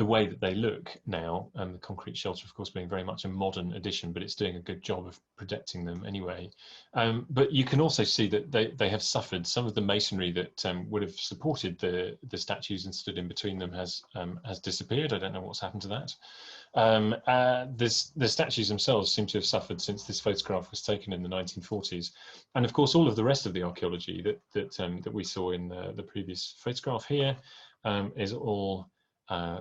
way that they look now, and the concrete shelter, of course, being very much a modern addition, but it's doing a good job of protecting them anyway. But you can also see that they have suffered. Some of the masonry that would have supported the statues and stood in between them has disappeared. I don't know what's happened to that. The statues themselves seem to have suffered since this photograph was taken in the 1940s. And of course, all of the rest of the archaeology that we saw in the previous photograph here is all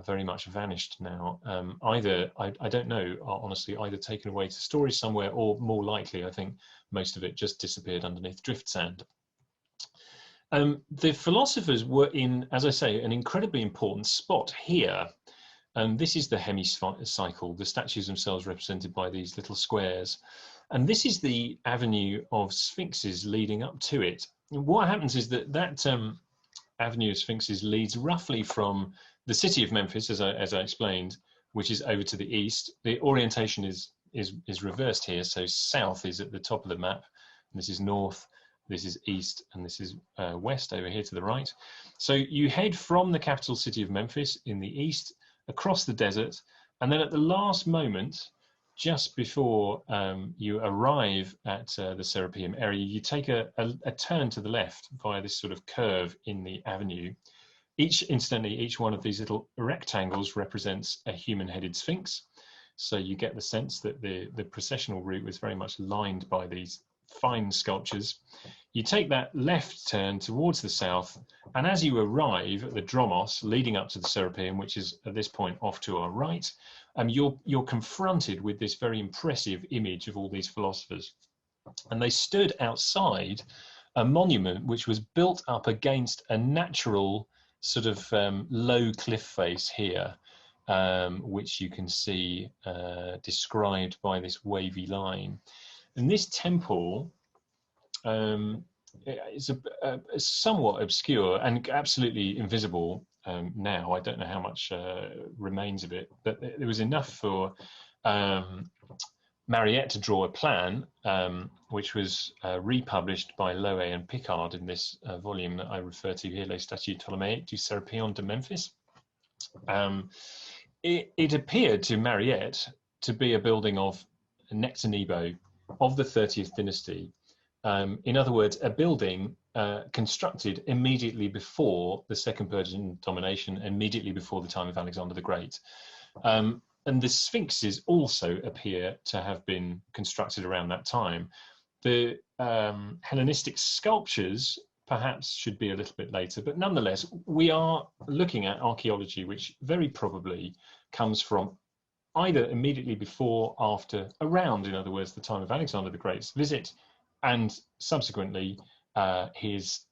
very much vanished now. Either, I don't know, honestly, either taken away to storage somewhere, or more likely, I think most of it just disappeared underneath drift sand. The philosophers were in, as I say, an incredibly important spot here. And this is the hemicycle, the statues themselves represented by these little squares. And this is the avenue of sphinxes leading up to it. And what happens is that avenue of sphinxes leads roughly from the city of Memphis, as I explained, which is over to the east. The orientation is reversed here, so south is at the top of the map, and this is north, this is east, and this is west over here to the right. So you head from the capital city of Memphis in the east, across the desert, and then at the last moment, just before you arrive at the Serapeum area, you take a turn to the left via this sort of curve in the avenue. Incidentally, each one of these little rectangles represents a human-headed sphinx. So you get the sense that the processional route was very much lined by these fine sculptures. You take that left turn towards the south, and as you arrive at the dromos leading up to the Serapeum, which is at this point off to our right, you're confronted with this very impressive image of all these philosophers. And they stood outside a monument which was built up against a natural sort of low cliff face here, which you can see described by this wavy line. And this temple is somewhat obscure and absolutely invisible now. I don't know how much remains of it, but there was enough for Mariette to draw a plan, which was republished by Loewe and Picard in this volume that I refer to here, Les Statues Ptolémaiques du Serapeum de Memphis. It appeared to Mariette to be a building of Nectanebo of the 30th dynasty. In other words, a building constructed immediately before the Second Persian domination, immediately before the time of Alexander the Great. And the sphinxes also appear to have been constructed around that time. The Hellenistic sculptures perhaps should be a little bit later, but nonetheless, we are looking at archaeology which very probably comes from either immediately before, after, around, in other words, the time of Alexander the Great's visit, and subsequently his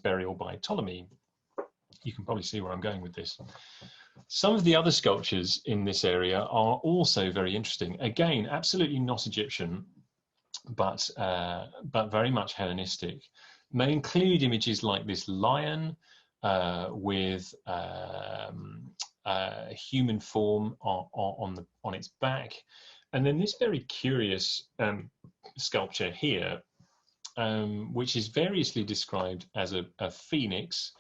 burial by Ptolemy. You can probably see where I'm going with this. Some of the other sculptures in this area are also very interesting. Again, absolutely not Egyptian, but very much Hellenistic. They include images like this lion with human form on its back, and then this very curious sculpture here, which is variously described as a phoenix,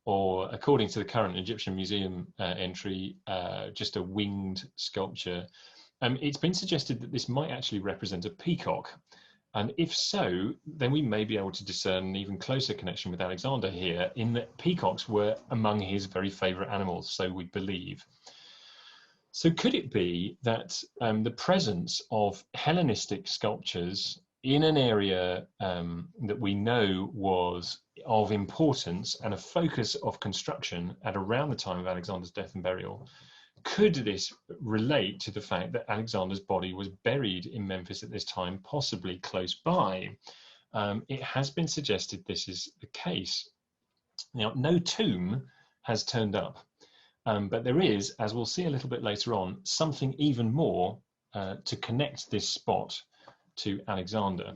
or according to the current Egyptian Museum entry, just a winged sculpture. It's been suggested that this might actually represent a peacock. And if so, then we may be able to discern an even closer connection with Alexander here, in that peacocks were among his very favorite animals, so we believe. So could it be that the presence of Hellenistic sculptures in an area that we know was of importance and a focus of construction at around the time of Alexander's death and burial, could this relate to the fact that Alexander's body was buried in Memphis at this time, possibly close by? It has been suggested this is the case. Now, no tomb has turned up, but there is, as we'll see a little bit later on, something even more to connect this spot to Alexander.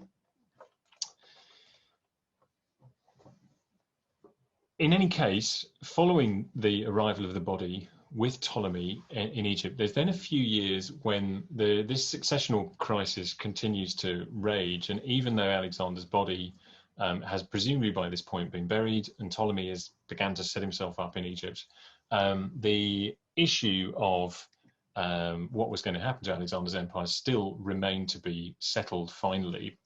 In any case, following the arrival of the body with Ptolemy in Egypt, there's then a few years when this successional crisis continues to rage, and even though Alexander's body has presumably by this point been buried and Ptolemy has began to set himself up in Egypt, the issue of what was going to happen to Alexander's empire still remained to be settled finally.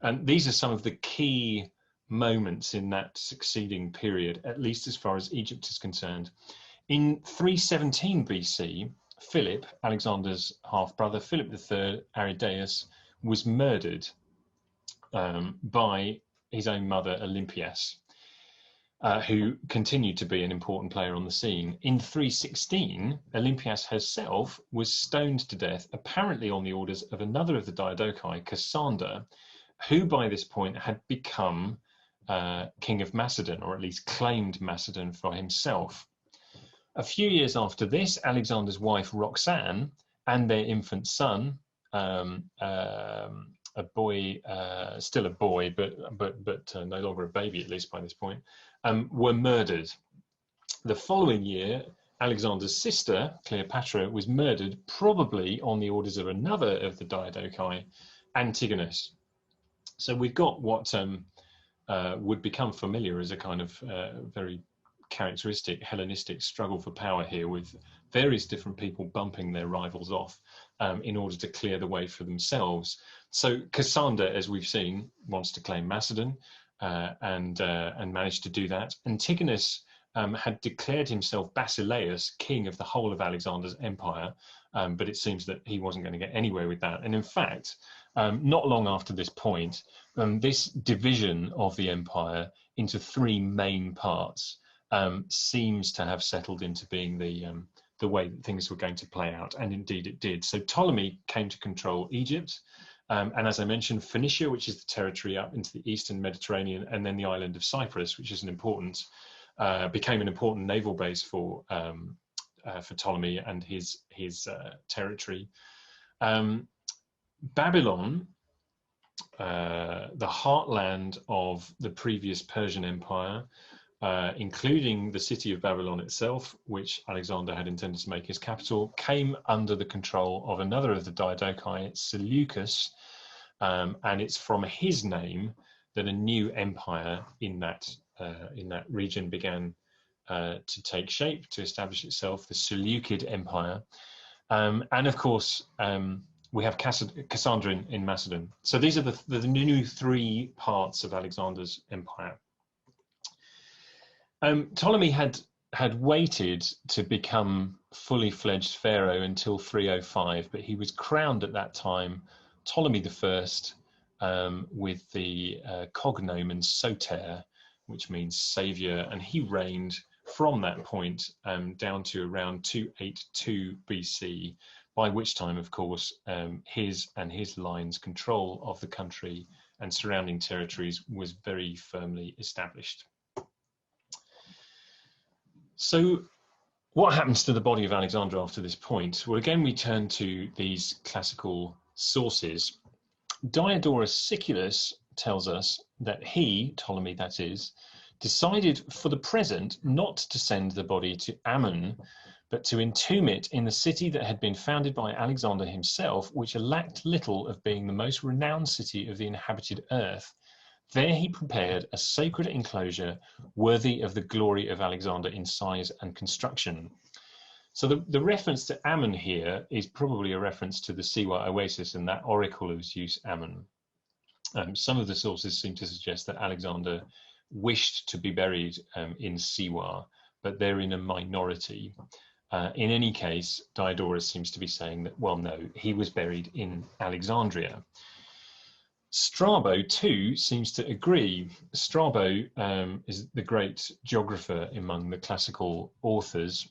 And these are some of the key moments in that succeeding period, at least as far as Egypt is concerned. In 317 BC, Philip, Alexander's half-brother, Philip III, Aridaeus, was murdered by his own mother, Olympias, who continued to be an important player on the scene. In 316, Olympias herself was stoned to death, apparently on the orders of another of the Diadochi, Cassander, who by this point had become king of Macedon, or at least claimed Macedon for himself. A few years after this, Alexander's wife Roxanne and their infant son, a boy, still a boy, but no longer a baby, at least by this point, were murdered. The following year, Alexander's sister, Cleopatra, was murdered, probably on the orders of another of the Diadochi, Antigonus. So we've got what would become familiar as a kind of very characteristic Hellenistic struggle for power here, with various different people bumping their rivals off in order to clear the way for themselves. So Cassander, as we've seen, wants to claim Macedon and managed to do that. Antigonus had declared himself Basileus, king of the whole of Alexander's empire, but it seems that he wasn't going to get anywhere with that. And in fact, not long after this point, this division of the empire into three main parts seems to have settled into being the way that things were going to play out, and indeed it did. So Ptolemy came to control Egypt, and as I mentioned, Phoenicia, which is the territory up into the eastern Mediterranean, and then the island of Cyprus, which is became an important naval base for Ptolemy and his territory. Babylon, the heartland of the previous Persian Empire, including the city of Babylon itself, which Alexander had intended to make his capital, came under the control of another of the Diadochi, Seleucus, and it's from his name that a new empire in that region began to take shape, to establish itself, the Seleucid Empire. And of course, we have Cassander in Macedon. So these are the new three parts of Alexander's empire. Ptolemy had waited to become fully fledged pharaoh until 305, but he was crowned at that time Ptolemy I, with the cognomen Soter, which means saviour, and he reigned from that point down to around 282 BC, by which time, of course, his and his line's control of the country and surrounding territories was very firmly established. So what happens to the body of Alexander after this point? Well, again, we turn to these classical sources. Diodorus Siculus tells us that he, Ptolemy that is, decided for the present not to send the body to Ammon, but to entomb it in the city that had been founded by Alexander himself, which lacked little of being the most renowned city of the inhabited earth. There he prepared a sacred enclosure worthy of the glory of Alexander in size and construction. So the reference to Ammon here is probably a reference to the Siwa oasis and that oracle of Zeus Ammon. Some of the sources seem to suggest that Alexander wished to be buried in Siwa, but they're in a minority. In any case, Diodorus seems to be saying that, well, no, he was buried in Alexandria. Strabo too seems to agree. Strabo is the great geographer among the classical authors.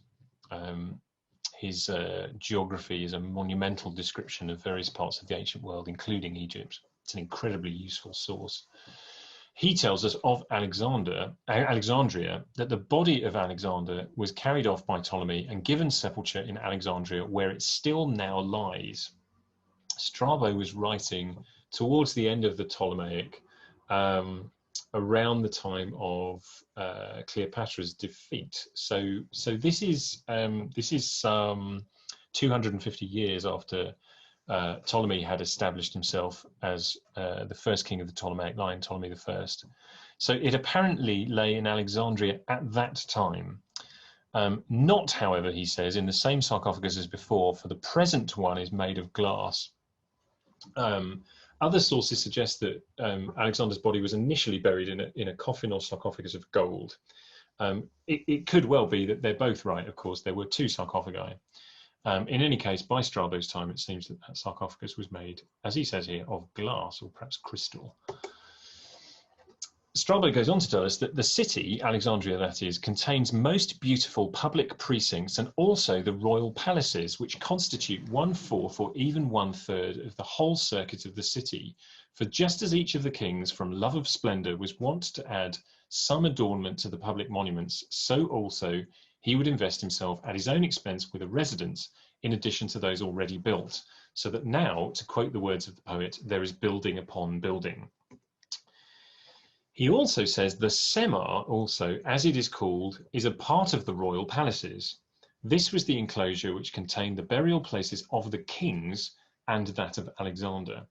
His geography is a monumental description of various parts of the ancient world, including Egypt. It's an incredibly useful source. He tells us of Alexandria that the body of Alexander was carried off by Ptolemy and given sepulture in Alexandria, where it still now lies. Strabo was writing towards the end of the Ptolemaic, around the time of Cleopatra's defeat. So this is some 250 years after Ptolemy had established himself as the first king of the Ptolemaic line, Ptolemy I. So it apparently lay in Alexandria at that time. Not, however, he says, in the same sarcophagus as before, for the present one is made of glass. Other sources suggest that Alexander's body was initially buried in a coffin or sarcophagus of gold. It could well be that they're both right, of course. There were two sarcophagi. In any case, by Strabo's time, it seems that that sarcophagus was made, as he says here, of glass or perhaps crystal. Strabo goes on to tell us that the city, Alexandria that is, contains most beautiful public precincts and also the royal palaces, which constitute 1/4 or even 1/3 of the whole circuit of the city. For just as each of the kings, from love of splendour, was wont to add some adornment to the public monuments, so also he would invest himself at his own expense with a residence in addition to those already built, so that now, to quote the words of the poet, there is building upon building. He also says the Sema, also, as it is called, is a part of the royal palaces. This was the enclosure which contained the burial places of the kings and that of Alexander.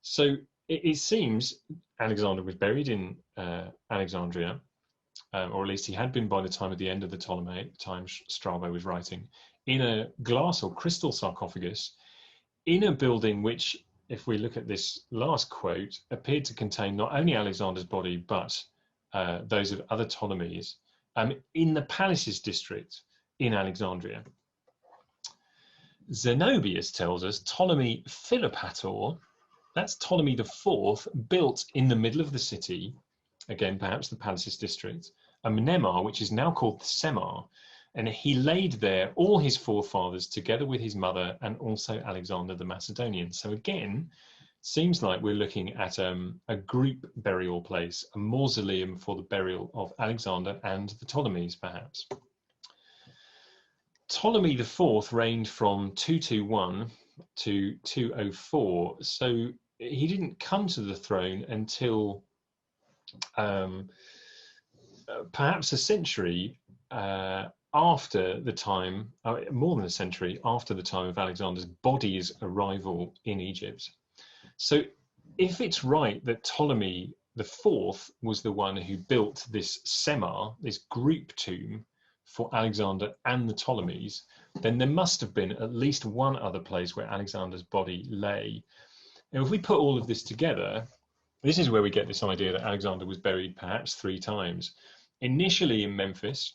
So it seems Alexander was buried in Alexandria, or at least he had been by the time of the end of the Ptolemaic time Strabo was writing, in a glass or crystal sarcophagus, in a building which, if we look at this last quote, appeared to contain not only Alexander's body, but those of other Ptolemies, in the palaces district in Alexandria. Zenobius tells us Ptolemy Philopator, that's Ptolemy IV, built in the middle of the city, again, perhaps the palaces district, a mnemar, which is now called Sema, and he laid there all his forefathers together with his mother and also Alexander the Macedonian. So again, seems like we're looking at a group burial place, a mausoleum for the burial of Alexander and the Ptolemies, perhaps. Ptolemy IV reigned from 221 to 204, so he didn't come to the throne until perhaps a century after the time, more than a century after the time of Alexander's body's arrival in Egypt. So if it's right that Ptolemy IV was the one who built this Sema, this group tomb for Alexander and the Ptolemies, then there must have been at least one other place where Alexander's body lay. Now, if we put all of this together, this is where we get this idea that Alexander was buried perhaps 3 times. Initially in Memphis,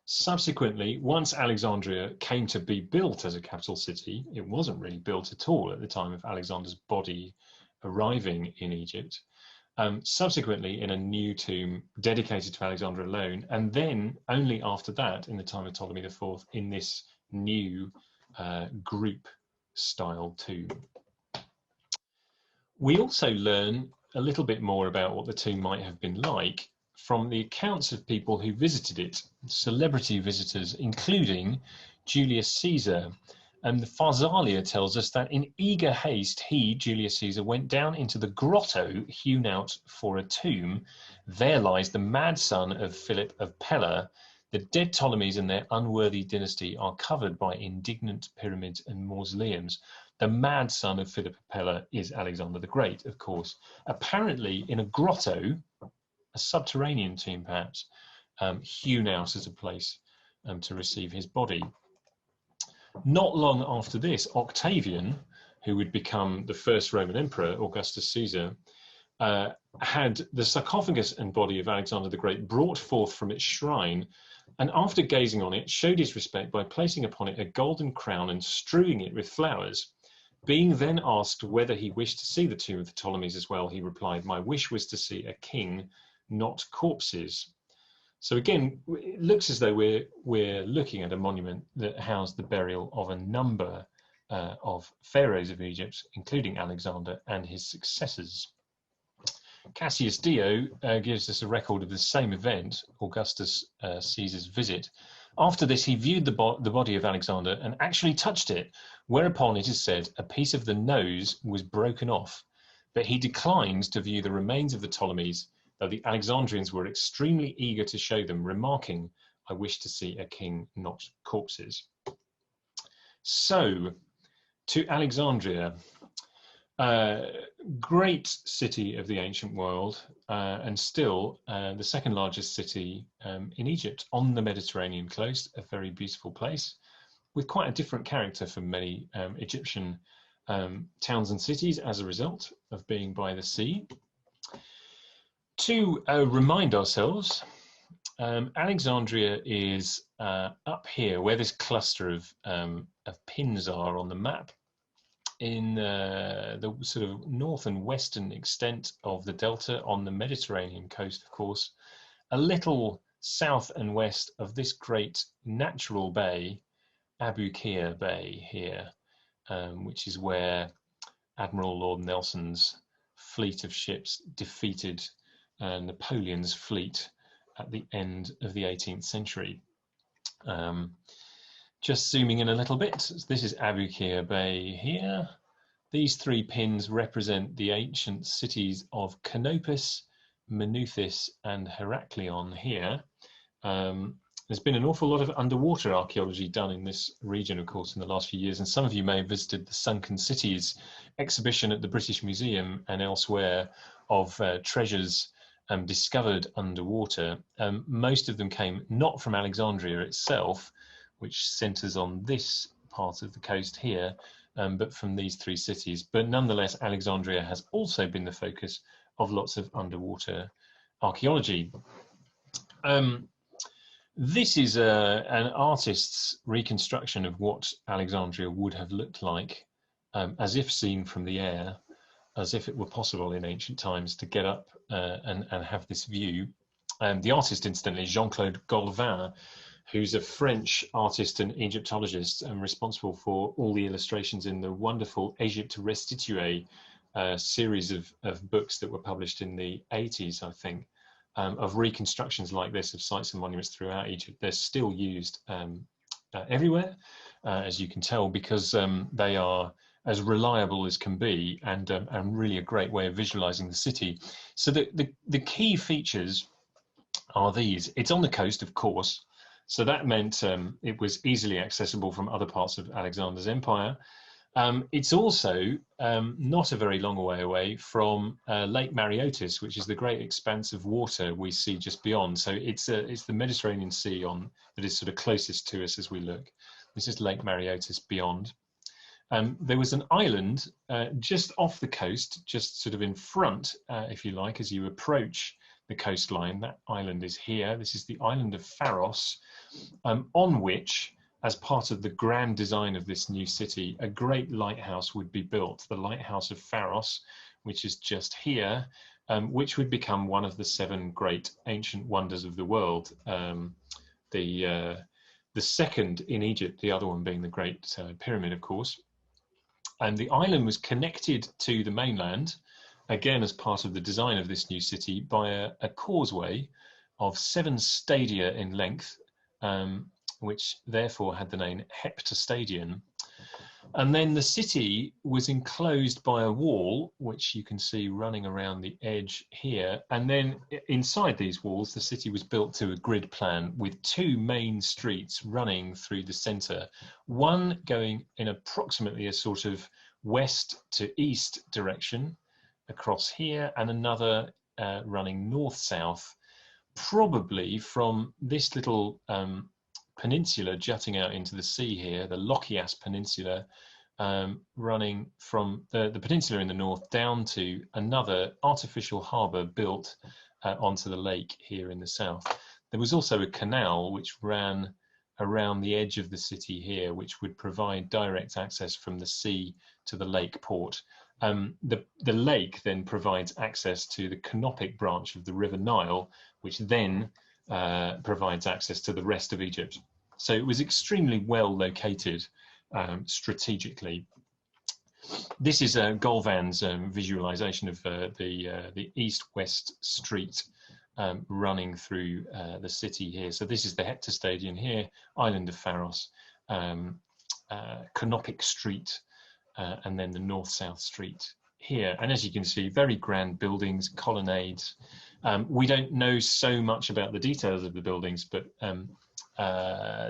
subsequently, once Alexandria came to be built as a capital city, it wasn't really built at all at the time of Alexander's body arriving in Egypt. Subsequently in a new tomb dedicated to Alexander alone, and then only after that, in the time of Ptolemy IV, in this new group style tomb. We also learn a little bit more about what the tomb might have been like from the accounts of people who visited it, celebrity visitors, including Julius Caesar. And the Pharsalia tells us that in eager haste, he, Julius Caesar, went down into the grotto hewn out for a tomb. There lies the mad son of Philip of Pella. The dead Ptolemies and their unworthy dynasty are covered by indignant pyramids and mausoleums. The mad son of Philip of Pella is Alexander the Great, of course. Apparently in a grotto, a subterranean tomb perhaps, hewn out as a place to receive his body. Not long after this, Octavian, who would become the first Roman emperor, Augustus Caesar, had the sarcophagus and body of Alexander the Great brought forth from its shrine, and after gazing on it, showed his respect by placing upon it a golden crown and strewing it with flowers. Being then asked whether he wished to see the tomb of the Ptolemies as well, he replied, "My wish was to see a king, not corpses." So again, it looks as though we're looking at a monument that housed the burial of a number of pharaohs of Egypt, including Alexander and his successors. Cassius Dio gives us a record of the same event, Augustus Caesar's visit. After this, he viewed the body of Alexander and actually touched it, whereupon it is said a piece of the nose was broken off, but he declined to view the remains of the Ptolemies, though the Alexandrians were extremely eager to show them, remarking, "I wish to see a king, not corpses." So, to Alexandria, great city of the ancient world, and still the second largest city in Egypt, on the Mediterranean coast, a very beautiful place, with quite a different character from many Egyptian towns and cities as a result of being by the sea. To remind ourselves, Alexandria is up here where this cluster of pins are on the map, in the sort of north and western extent of the delta on the Mediterranean coast, of course, a little south and west of this great natural bay, Abu Qir Bay here, which is where Admiral Lord Nelson's fleet of ships defeated Napoleon's fleet at the end of the 18th century. Just zooming in a little bit, this is Abukir Bay here. These three pins represent the ancient cities of Canopus, Meneuthis, and Heraklion here. There's been an awful lot of underwater archaeology done in this region, of course, in the last few years, and some of you may have visited the Sunken Cities exhibition at the British Museum and elsewhere of treasures discovered underwater. Most of them came not from Alexandria itself, which centres on this part of the coast here, but from these three cities. But nonetheless, Alexandria has also been the focus of lots of underwater archaeology. This is an artist's reconstruction of what Alexandria would have looked like, as if seen from the air, as if it were possible in ancient times to get up and have this view. The artist, incidentally, Jean-Claude Golvin, who's a French artist and Egyptologist and responsible for all the illustrations in the wonderful Egypte Restituée series of books that were published in the 80s, I think. Of reconstructions like this of sites and monuments throughout Egypt. They're still used everywhere, as you can tell, because they are as reliable as can be and really a great way of visualizing the city. So the key features are these. It's on the coast, of course, so that meant it was easily accessible from other parts of Alexander's empire. It's also not a very long way away from Lake Mareotis, which is the great expanse of water we see just beyond. So it's the Mediterranean Sea that is sort of closest to us as we look. This is Lake Mareotis beyond. There was an island just off the coast, just sort of in front, if you like, as you approach the coastline. That island is here. This is the island of Pharos, on which, as part of the grand design of this new city, a great lighthouse would be built, the Lighthouse of Pharos, which is just here, which would become one of the 7 great ancient wonders of the world. The second in Egypt, the other one being the Great Pyramid, of course. And the island was connected to the mainland, again as part of the design of this new city, by a causeway of 7 stadia in length, which therefore had the name Heptastadion. And then the city was enclosed by a wall, which you can see running around the edge here. And then inside these walls, the city was built to a grid plan with 2 main streets running through the center, one going in approximately a sort of west to east direction across here, and another running north-south, probably from this little peninsula jutting out into the sea here, the Lochias Peninsula, running from the peninsula in the north down to another artificial harbour built onto the lake here in the south. There was also a canal which ran around the edge of the city here, which would provide direct access from the sea to the lake port. The lake then provides access to the canopic branch of the River Nile, which then provides access to the rest of Egypt. So it was extremely well located strategically. This is Golvan's visualization of the east-west street running through the city here. So this is the Heptastadion here, Island of Pharos, Canopic Street, and then the north-south street here. And as you can see, very grand buildings, colonnades. We don't know so much about the details of the buildings, but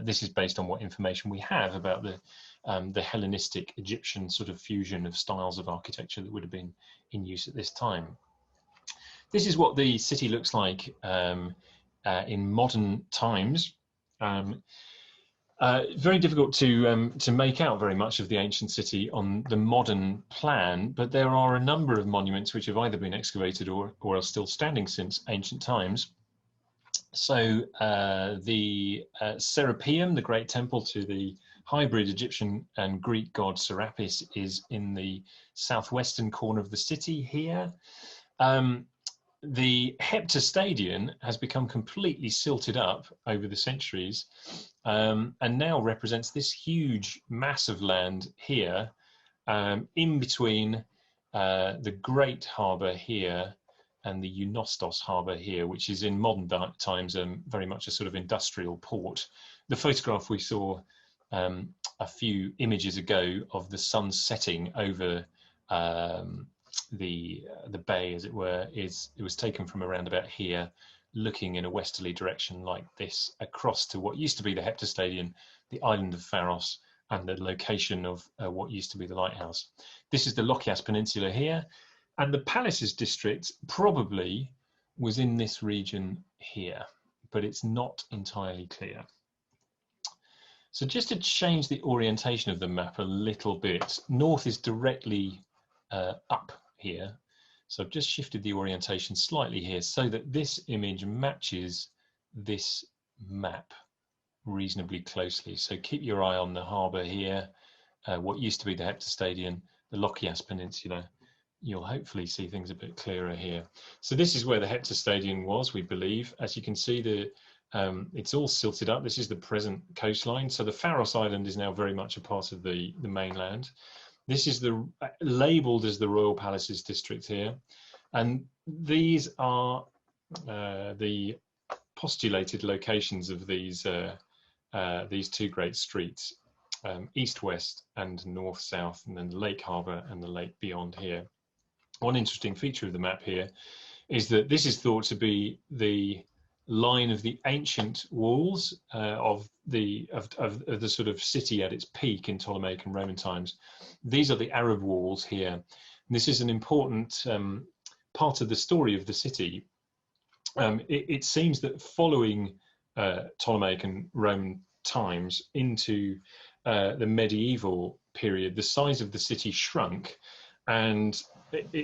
this is based on what information we have about the Hellenistic Egyptian sort of fusion of styles of architecture that would have been in use at this time. This is what the city looks like in modern times. Very difficult to make out very much of the ancient city on the modern plan, but there are a number of monuments which have either been excavated or are still standing since ancient times. So the Serapeum, the great temple to the hybrid Egyptian and Greek god Serapis, is in the southwestern corner of the city here. The Heptastadion has become completely silted up over the centuries, and now represents this huge mass of land here, in between the great harbour here and the Eunostos harbour here, which is in modern times very much a sort of industrial port. The photograph we saw a few images ago of the sun setting over the bay, as it were, it was taken from around about here, looking in a westerly direction like this, across to what used to be the Heptastadion, the island of Pharos, and the location of what used to be the lighthouse. This is the Lochias Peninsula here, and the Palaces district probably was in this region here, but it's not entirely clear. So just to change the orientation of the map a little bit, north is directly up here. So I've just shifted the orientation slightly here so that this image matches this map reasonably closely. So keep your eye on the harbour here, what used to be the Heptastadion, the Lochias Peninsula. You'll hopefully see things a bit clearer here. So this is where the Heptastadion was, we believe. As you can see, it's all silted up. This is the present coastline. So the Pharos Island is now very much a part of the mainland. This is labelled as the Royal Palaces district here. And these are the postulated locations of these two great streets, east-west and north-south, and then the lake harbour and the lake beyond here. One interesting feature of the map here is that this is thought to be the line of the ancient walls of the sort of city at its peak in Ptolemaic and Roman times. These are the Arab walls here. And this is an important part of the story of the city. It seems that following Ptolemaic and Roman times into the medieval period, the size of the city shrunk, and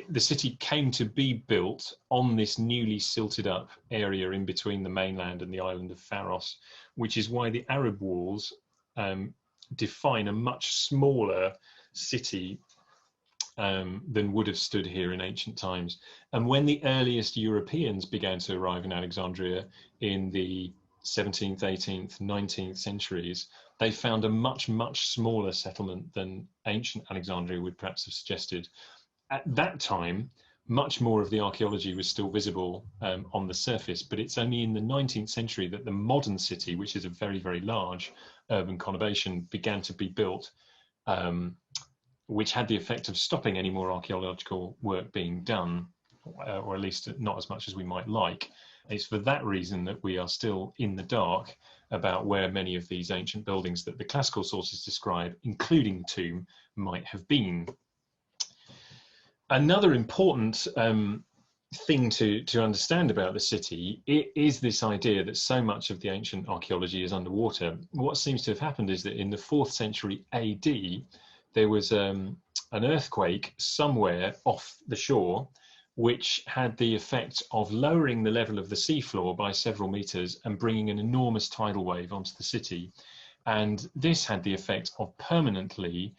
the city came to be built on this newly silted up area in between the mainland and the island of Pharos, which is why the Arab walls define a much smaller city than would have stood here in ancient times. And when the earliest Europeans began to arrive in Alexandria in the 17th, 18th, 19th centuries, they found a much, much smaller settlement than ancient Alexandria would perhaps have suggested. At that time, much more of the archaeology was still visible on the surface, but it's only in the 19th century that the modern city, which is a very, very large urban conurbation, began to be built, which had the effect of stopping any more archaeological work being done, or at least not as much as we might like. It's for that reason that we are still in the dark about where many of these ancient buildings that the classical sources describe, including the tomb, might have been. Another important thing to understand about the city is this idea that so much of the ancient archaeology is underwater. What seems to have happened is that in the 4th century AD, there was an earthquake somewhere off the shore, which had the effect of lowering the level of the seafloor by several meters and bringing an enormous tidal wave onto the city. And this had the effect of permanently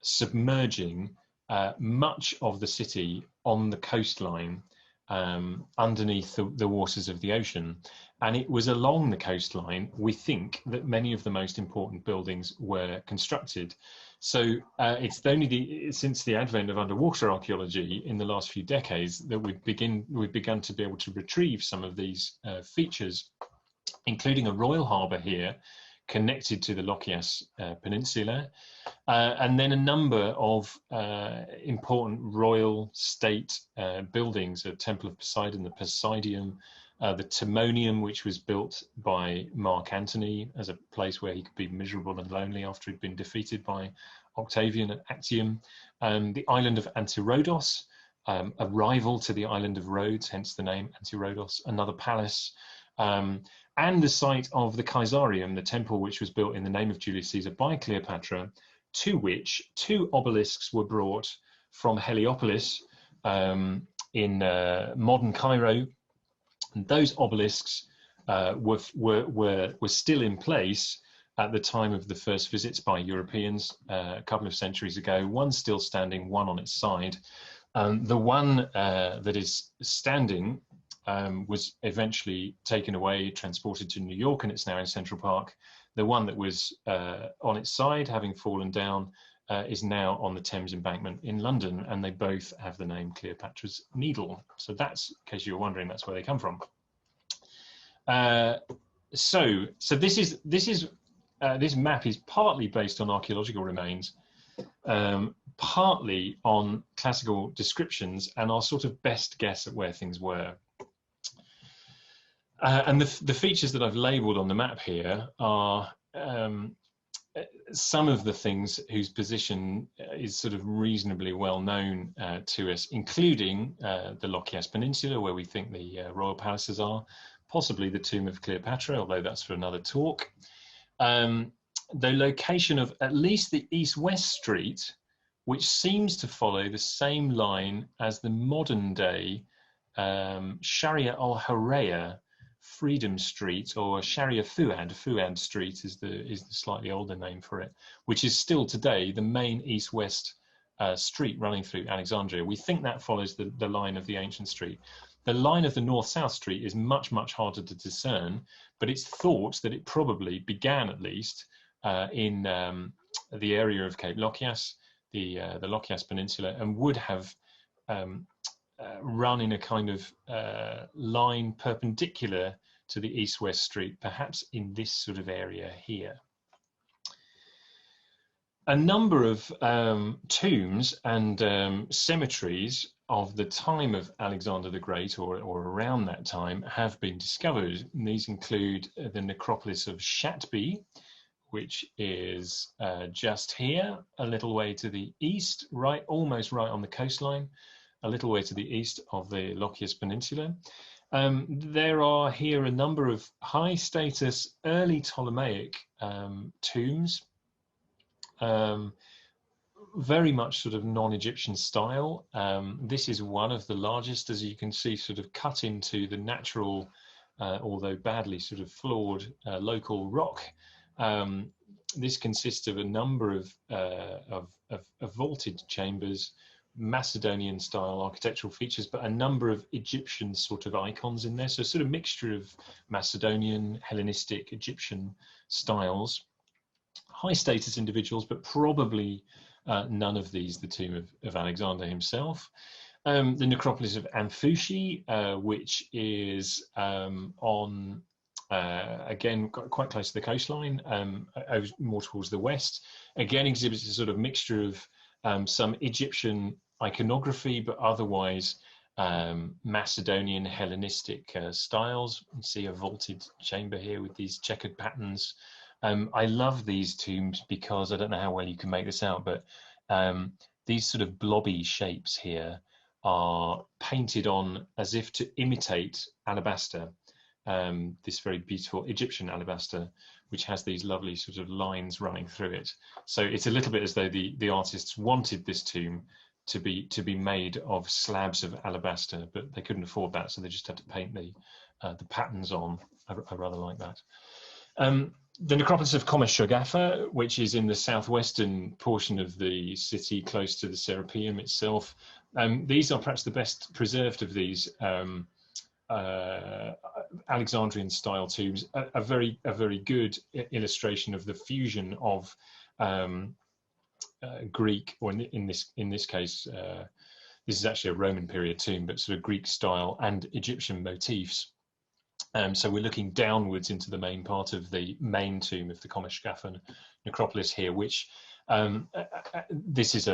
submerging much of the city on the coastline underneath the waters of the ocean. And it was along the coastline, we think, that many of the most important buildings were constructed. So it's only since the advent of underwater archaeology in the last few decades that we've begun to be able to retrieve some of these features, including a royal harbour here connected to the Lochias Peninsula, and then a number of important royal state buildings, a Temple of Poseidon, the Poseidium, the Timonium, which was built by Mark Antony as a place where he could be miserable and lonely after he'd been defeated by Octavian at Actium, the island of Antirodos, a rival to the island of Rhodes, hence the name Antirodos, another palace, and the site of the Caesarium, the temple which was built in the name of Julius Caesar by Cleopatra, to which 2 obelisks were brought from Heliopolis in modern Cairo. And those obelisks were still in place at the time of the first visits by Europeans a couple of centuries ago. One still standing, one on its side. The one that is standing was eventually taken away, transported to New York, and it's now in Central Park. The one that was on its side, having fallen down, is now on the Thames Embankment in London, and they both have the name Cleopatra's Needle. So that's, in case you were wondering, that's where they come from. So this map is partly based on archaeological remains, partly on classical descriptions, and our sort of best guess at where things were. And the features that I've labelled on the map here are some of the things whose position is sort of reasonably well known to us, including the Lochias Peninsula, where we think the royal palaces are, possibly the tomb of Cleopatra, although that's for another talk. The location of at least the east-west street, which seems to follow the same line as the modern day Sharia al-Haraya Freedom Street, or Sharia Fuad Street is the slightly older name for it, which is still today the main east-west street running through Alexandria. We think that follows the line of the ancient street. The line of the north-south street is much, much harder to discern, but it's thought that it probably began, at least, in the area of Cape Lochias, the Lochias Peninsula, and would have run in a kind of line perpendicular to the east-west street, perhaps in this sort of area here. A number of tombs and cemeteries of the time of Alexander the Great, or around that time, have been discovered. And these include the necropolis of Shatbi, which is just here, a little way to the east, almost right on the coastline, a little way to the east of the Lochias Peninsula. There are here a number of high status early Ptolemaic tombs, very much sort of non-Egyptian style. This is one of the largest, as you can see, sort of cut into the natural, although badly sort of flawed local rock. This consists of a number of vaulted chambers, Macedonian style architectural features, but a number of Egyptian sort of icons in there. So sort of mixture of Macedonian, Hellenistic, Egyptian styles. High status individuals, but probably none of these the tomb of Alexander himself. The necropolis of Amphushi, which is on, again, quite close to the coastline, more towards the west. Again, exhibits a sort of mixture of some Egyptian iconography, but otherwise Macedonian Hellenistic styles. You can see a vaulted chamber here with these checkered patterns. I love these tombs because I don't know how well you can make this out, but these sort of blobby shapes here are painted on as if to imitate alabaster, this very beautiful Egyptian alabaster, which has these lovely sort of lines running through it. So it's a little bit as though the artists wanted this tomb to be made of slabs of alabaster, but they couldn't afford that, so they just had to paint the patterns on. I rather like that. The necropolis of Shogafa, which is in the southwestern portion of the city, close to the Serapeum itself. These are perhaps the best preserved of these Alexandrian style tombs. A very good illustration of the fusion of Greek, or in this case, this is actually a Roman period tomb, but sort of Greek style and Egyptian motifs. So we're looking downwards into the main part of the main tomb of the Shogafa necropolis here, which this is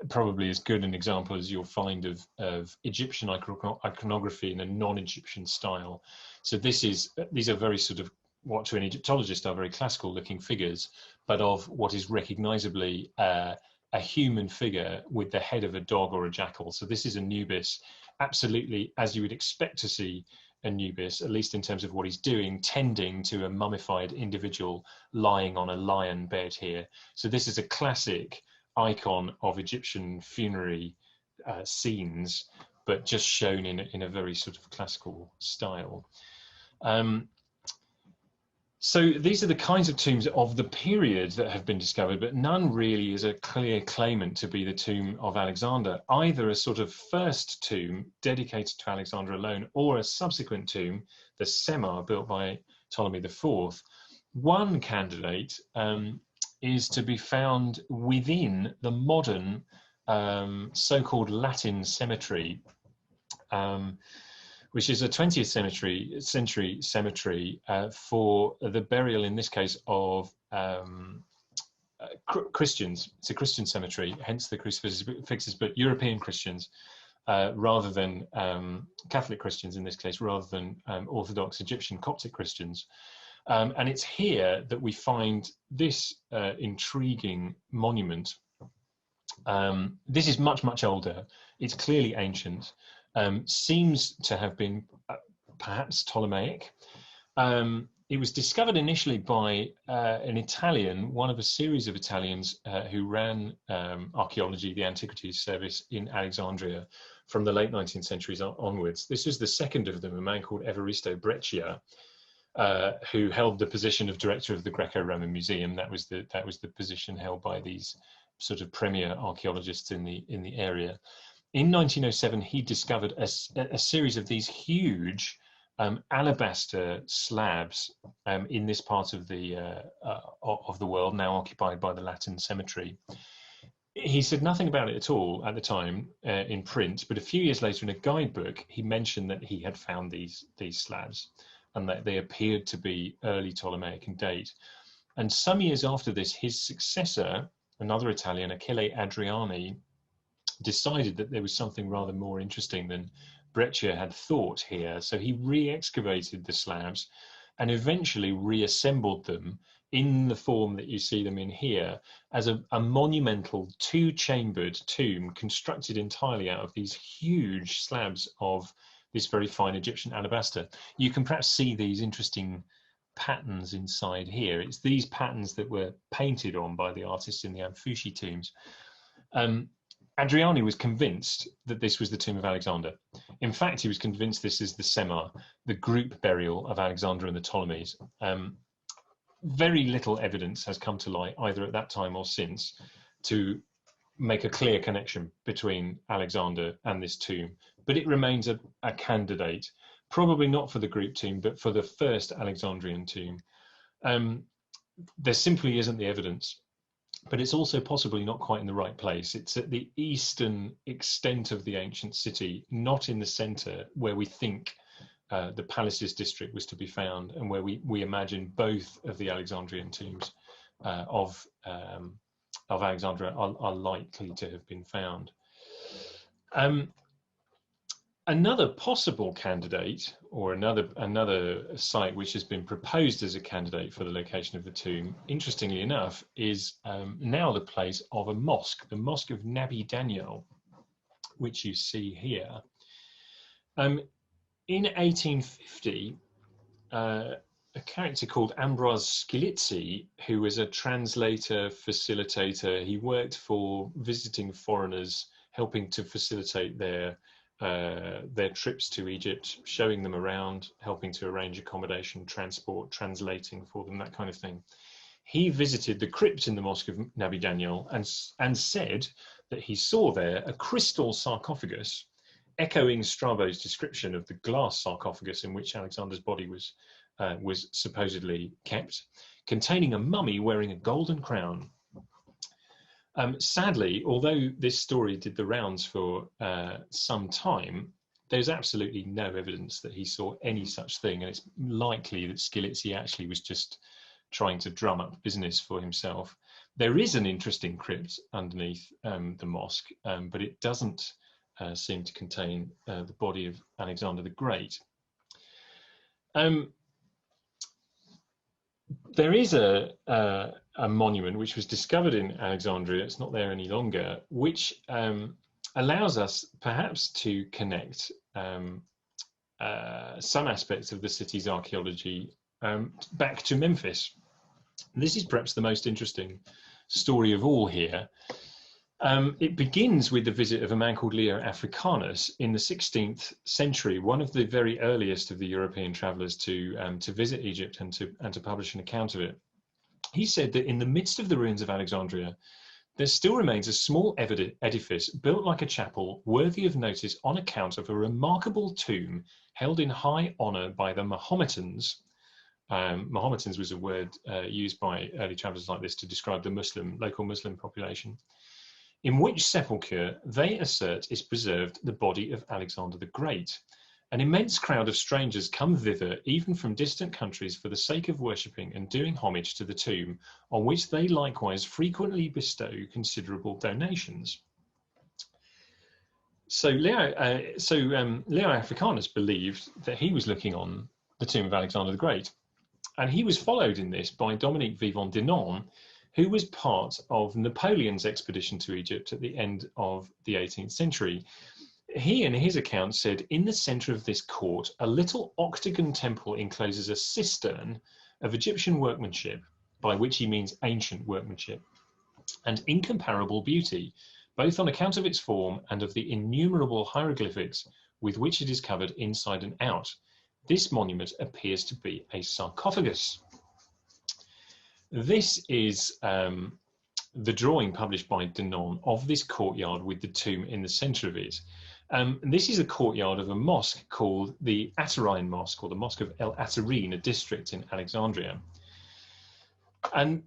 probably as good an example as you'll find of Egyptian iconography in a non-Egyptian style. So these are very sort of, what to an Egyptologist are very classical looking figures, but of what is recognizably a human figure with the head of a dog or a jackal. So this is Anubis, absolutely as you would expect to see Anubis, at least in terms of what he's doing, tending to a mummified individual lying on a lion bed here. So this is a classic icon of Egyptian funerary scenes, but just shown in a very sort of classical style. So these are the kinds of tombs of the period that have been discovered, but none really is a clear claimant to be the tomb of Alexander, either a sort of first tomb dedicated to Alexander alone, or a subsequent tomb, the Sema, built by Ptolemy IV. One candidate is to be found within the modern so-called Latin cemetery, which is a 20th century cemetery for the burial, in this case, of Christians. It's a Christian cemetery, hence the crucifixes, but European Christians rather than Catholic Christians in this case, rather than Orthodox Egyptian Coptic Christians. And it's here that we find this intriguing monument. This is much, much older. It's clearly ancient. Seems to have been perhaps Ptolemaic. It was discovered initially by an Italian, one of a series of Italians who ran archaeology, the antiquities service in Alexandria from the late 19th centuries onwards. This was the second of them, a man called Evaristo Breccia, who held the position of director of the Greco-Roman Museum. That was the position held by these sort of premier archaeologists in the area. In 1907, he discovered a series of these huge alabaster slabs in this part of the world, now occupied by the Latin cemetery. He said nothing about it at all at the time in print, but a few years later in a guidebook, he mentioned that he had found these slabs and that they appeared to be early Ptolemaic in date. And some years after this, his successor, another Italian, Achille Adriani, decided that there was something rather more interesting than Breccia had thought here. So he re-excavated the slabs and eventually reassembled them in the form that you see them in here as a monumental two-chambered tomb constructed entirely out of these huge slabs of this very fine Egyptian alabaster. You can perhaps see these interesting patterns inside here. It's these patterns that were painted on by the artists in the Amfushi tombs. Adriani was convinced that this was the tomb of Alexander. In fact, he was convinced this is the Sema, the group burial of Alexander and the Ptolemies. Very little evidence has come to light, either at that time or since, to make a clear connection between Alexander and this tomb. But it remains a candidate, probably not for the group tomb, but for the first Alexandrian tomb. There simply isn't the evidence. But it's also possibly not quite in the right place. It's at the eastern extent of the ancient city, not in the center where we think the palaces district was to be found, and where we imagine both of the Alexandrian tombs of Alexandria are likely to have been found. Another possible candidate, or another site which has been proposed as a candidate for the location of the tomb, interestingly enough, is now the place of a mosque, the Mosque of Nabi Daniel, which you see here. In 1850, a character called Ambroise Scilizzi, who was a translator, facilitator, he worked for visiting foreigners, helping to facilitate their trips to Egypt, showing them around, helping to arrange accommodation, transport, translating for them, that kind of thing. He visited the crypt in the Mosque of Nabi Daniel and said that he saw there a crystal sarcophagus, echoing Strabo's description of the glass sarcophagus in which Alexander's body was supposedly kept, containing a mummy wearing a golden crown. Sadly, although this story did the rounds for some time, there's absolutely no evidence that he saw any such thing, and it's likely that Scilizzi actually was just trying to drum up business for himself. There is an interesting crypt underneath the mosque, but it doesn't seem to contain the body of Alexander the Great. There is a monument which was discovered in Alexandria, it's not there any longer, which allows us perhaps to connect some aspects of the city's archaeology back to Memphis. This is perhaps the most interesting story of all here. It begins with the visit of a man called Leo Africanus in the 16th century, one of the very earliest of the European travelers to visit Egypt and to publish an account of it. He said that in the midst of the ruins of Alexandria, there still remains a small edifice built like a chapel, worthy of notice on account of a remarkable tomb held in high honor by the Mahometans, Mahometans was a word used by early travelers like this to describe the local Muslim population, in which sepulchre they assert is preserved the body of Alexander the Great. An immense crowd of strangers come thither, even from distant countries, for the sake of worshipping and doing homage to the tomb, on which they likewise frequently bestow considerable donations. So Leo Africanus believed that he was looking on the tomb of Alexander the Great, and he was followed in this by Dominique Vivant Denon, who was part of Napoleon's expedition to Egypt at the end of the 18th century. He, in his account, said, "In the center of this court, a little octagon temple encloses a cistern of Egyptian workmanship," by which he means ancient workmanship, "and incomparable beauty, both on account of its form and of the innumerable hieroglyphics with which it is covered inside and out. This monument appears to be a sarcophagus." This is the drawing published by Denon of this courtyard with the tomb in the center of it. This is a courtyard of a mosque called the Atari Mosque, or the Mosque of El Atarin, a district in Alexandria. And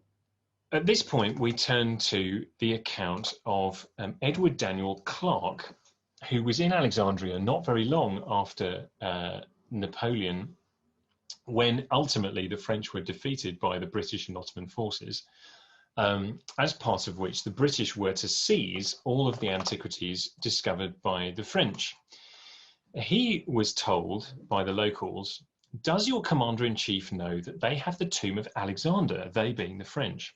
at this point, we turn to the account of Edward Daniel Clarke, who was in Alexandria not very long after Napoleon, when ultimately the French were defeated by the British and Ottoman forces, as part of which the British were to seize all of the antiquities discovered by the French. He was told by the locals, "Does your commander-in-chief know that they have the tomb of Alexander," they being the French?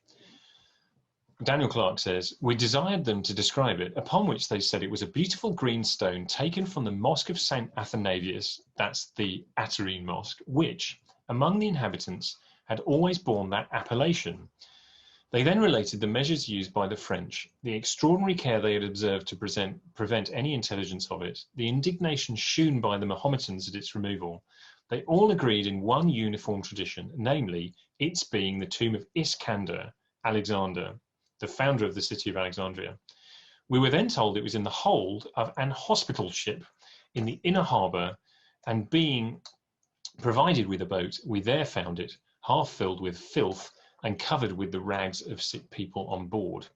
Daniel Clarke says, "We desired them to describe it, upon which they said it was a beautiful green stone taken from the Mosque of St. Athanasius," that's the Atari Mosque, "which, among the inhabitants, had always borne that appellation." They then related the measures used by the French, the extraordinary care they had observed to prevent any intelligence of it, the indignation shewn by the Mahometans at its removal. They all agreed in one uniform tradition, namely, its being the tomb of Iskander, Alexander, the founder of the city of Alexandria. We were then told it was in the hold of an hospital ship in the inner harbour, and being provided with a boat, we there found it, half filled with filth and covered with the rags of sick people on board.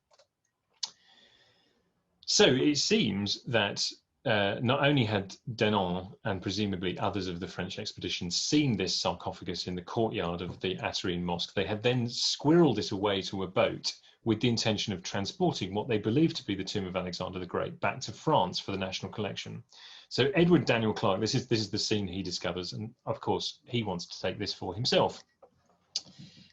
So it seems that not only had Denon and presumably others of the French expedition seen this sarcophagus in the courtyard of the Atari Mosque, they had then squirreled it away to a boat with the intention of transporting what they believed to be the tomb of Alexander the Great back to France for the national collection. So Edward Daniel Clarke, this is the scene he discovers, and of course he wants to take this for himself.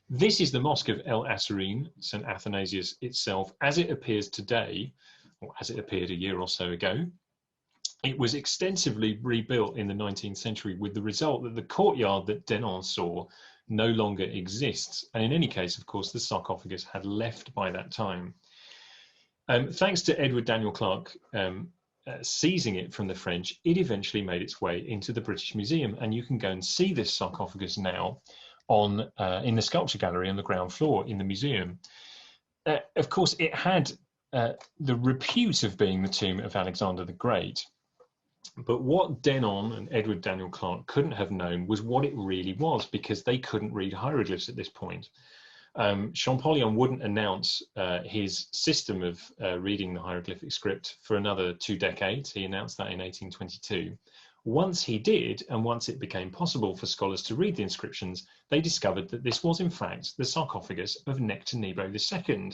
This is the Mosque of El Atarin, St. Athanasius itself, as it appears today, or as it appeared a year or so ago. It was extensively rebuilt in the 19th century, with the result that the courtyard that Denon saw no longer exists. And in any case, of course, the sarcophagus had left by that time. Thanks to Edward Daniel Clarke seizing it from the French, it eventually made its way into the British Museum, and you can go and see this sarcophagus now in the sculpture gallery on the ground floor in the museum. Of course, it had the repute of being the tomb of Alexander the Great, but what Denon and Edward Daniel Clarke couldn't have known was what it really was, because they couldn't read hieroglyphs at this point. Champollion wouldn't announce his system of reading the hieroglyphic script for another 2 decades. He announced that in 1822. Once he did, and once it became possible for scholars to read the inscriptions, they discovered that this was in fact the sarcophagus of Nectanebo II.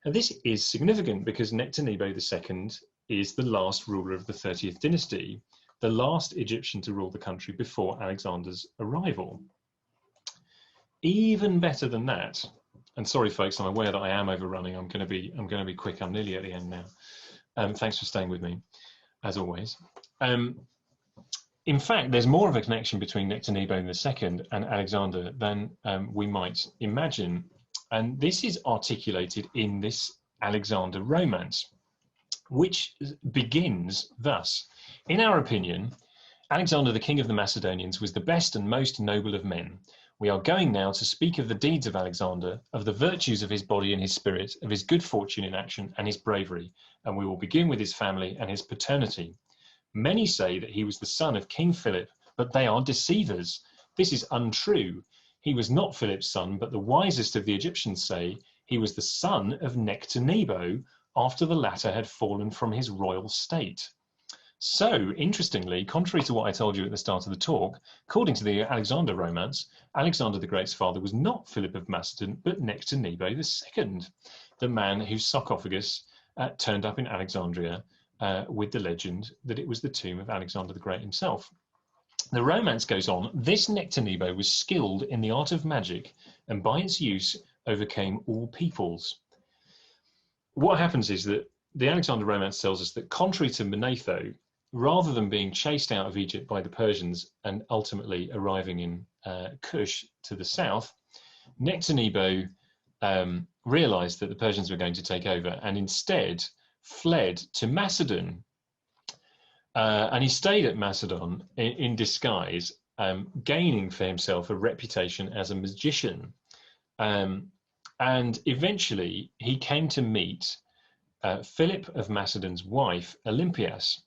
And this is significant because Nectanebo II is the last ruler of the 30th dynasty, the last Egyptian to rule the country before Alexander's arrival. Even better than that, and sorry folks, I'm aware that I am overrunning. I'm going to be quick. I'm nearly at the end now. Thanks for staying with me, as always. In fact, there's more of a connection between Nectanebo II and Alexander than we might imagine. And this is articulated in this Alexander romance, which begins thus. In our opinion, Alexander, the king of the Macedonians, was the best and most noble of men. We are going now to speak of the deeds of Alexander, of the virtues of his body and his spirit, of his good fortune in action and his bravery, and we will begin with his family and his paternity. Many say that he was the son of King Philip, but they are deceivers. This is untrue. He was not Philip's son, but the wisest of the Egyptians say he was the son of Nectanebo after the latter had fallen from his royal state. So, interestingly, contrary to what I told you at the start of the talk, according to the Alexander romance, Alexander the Great's father was not Philip of Macedon, but Nectanebo II, the man whose sarcophagus turned up in Alexandria with the legend that it was the tomb of Alexander the Great himself. The romance goes on. This Nectanebo was skilled in the art of magic and by its use overcame all peoples. What happens is that the Alexander romance tells us that contrary to Manetho, rather than being chased out of Egypt by the Persians and ultimately arriving in Kush to the south, Nectanebo realized that the Persians were going to take over and instead fled to Macedon. And he stayed at Macedon in disguise, gaining for himself a reputation as a magician. And eventually he came to meet Philip of Macedon's wife, Olympias.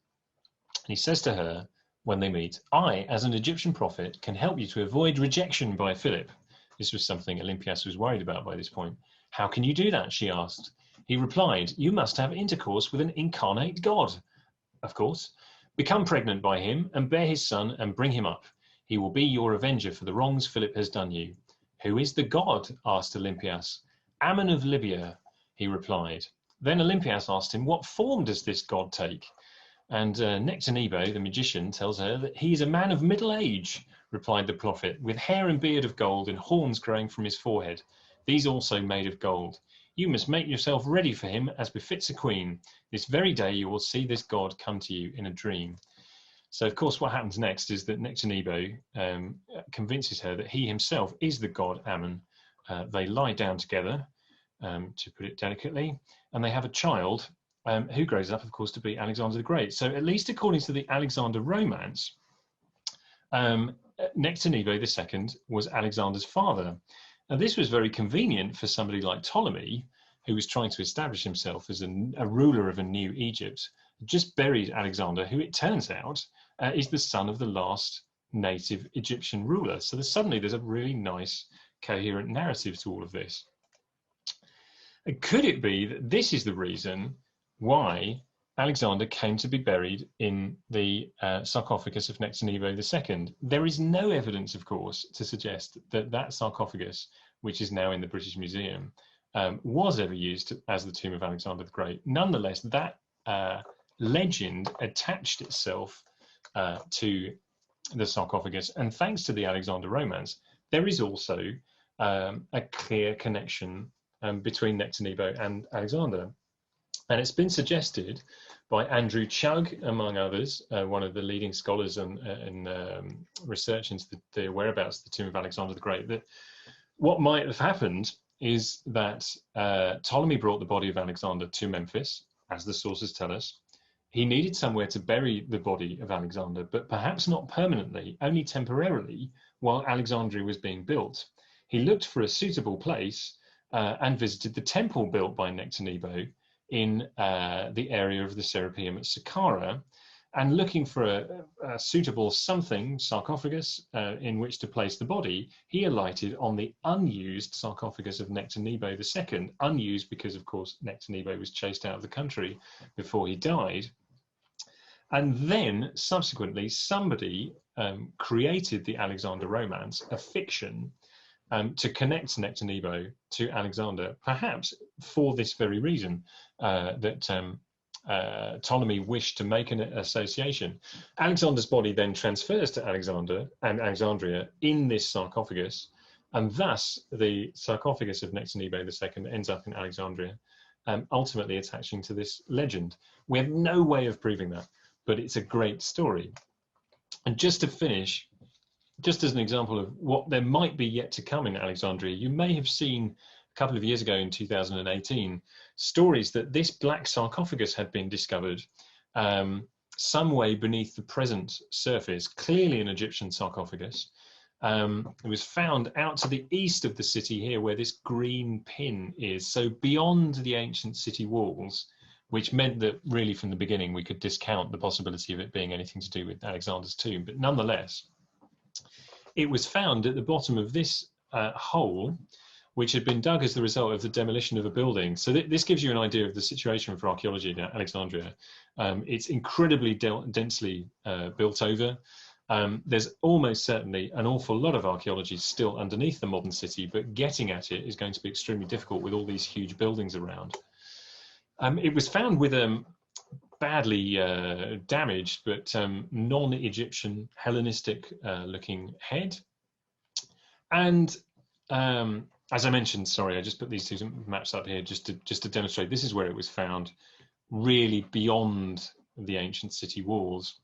And he says to her when they meet, I, as an Egyptian prophet, can help you to avoid rejection by Philip. This was something Olympias was worried about by this point. How can you do that? She asked. He replied, you must have intercourse with an incarnate God. Of course. Become pregnant by him and bear his son and bring him up. He will be your avenger for the wrongs Philip has done you. Who is the god? Asked Olympias. Ammon of Libya, he replied. Then Olympias asked him, what form does this god take? And Nectanebo, the magician, tells her that he is a man of middle age, replied the prophet, with hair and beard of gold and horns growing from his forehead, these also made of gold. You must make yourself ready for him as befits a queen. This very day you will see this god come to you in a dream. So, of course, what happens next is that Nectanebo convinces her that he himself is the god Ammon. They lie down together, to put it delicately, and they have a child who grows up, of course, to be Alexander the Great. So, at least according to the Alexander romance, Nectanebo II was Alexander's father. Now, this was very convenient for somebody like Ptolemy, who was trying to establish himself as a ruler of a new Egypt, just buried Alexander, who it turns out is the son of the last native Egyptian ruler. So suddenly there's a really nice, coherent narrative to all of this. And could it be that this is the reason why Alexander came to be buried in the sarcophagus of Nectanebo II? There is no evidence, of course, to suggest that that sarcophagus, which is now in the British Museum, was ever used as the tomb of Alexander the Great. Nonetheless, that legend attached itself to the sarcophagus, and thanks to the Alexander romance, there is also a clear connection between Nectanebo and Alexander. And it's been suggested by Andrew Chugg, among others, one of the leading scholars in research into the whereabouts of the tomb of Alexander the Great, that what might have happened is that Ptolemy brought the body of Alexander to Memphis, as the sources tell us. He needed somewhere to bury the body of Alexander, but perhaps not permanently, only temporarily, while Alexandria was being built. He looked for a suitable place and visited the temple built by Nectanebo in the area of the Serapeum at Saqqara, and looking for a suitable sarcophagus in which to place the body, he alighted on the unused sarcophagus of Nectanebo II, unused because, of course, Nectanebo was chased out of the country before he died. And then, subsequently, somebody created the Alexander romance, a fiction, to connect Nectanebo to Alexander, perhaps for this very reason, that Ptolemy wished to make an association. Alexander's body then transfers to Alexandria in this sarcophagus, and thus the sarcophagus of Nectanebo II ends up in Alexandria, ultimately attaching to this legend. We have no way of proving that, but it's a great story. And just to finish, just as an example of what there might be yet to come in Alexandria, you may have seen a couple of years ago in 2018 stories that this black sarcophagus had been discovered some way beneath the present surface, clearly an Egyptian sarcophagus. It was found out to the east of the city here, where this green pin is, so beyond the ancient city walls, which meant that really from the beginning we could discount the possibility of it being anything to do with Alexander's tomb. But nonetheless, it was found at the bottom of this hole which had been dug as the result of the demolition of a building. So this gives you an idea of the situation for archaeology at Alexandria. It's incredibly densely built over. There's almost certainly an awful lot of archaeology still underneath the modern city, but getting at it is going to be extremely difficult with all these huge buildings around. It was found with badly damaged but non-Egyptian Hellenistic looking head. And as I mentioned, sorry, I just put these two maps up here just to demonstrate this is where it was found, really beyond the ancient city walls.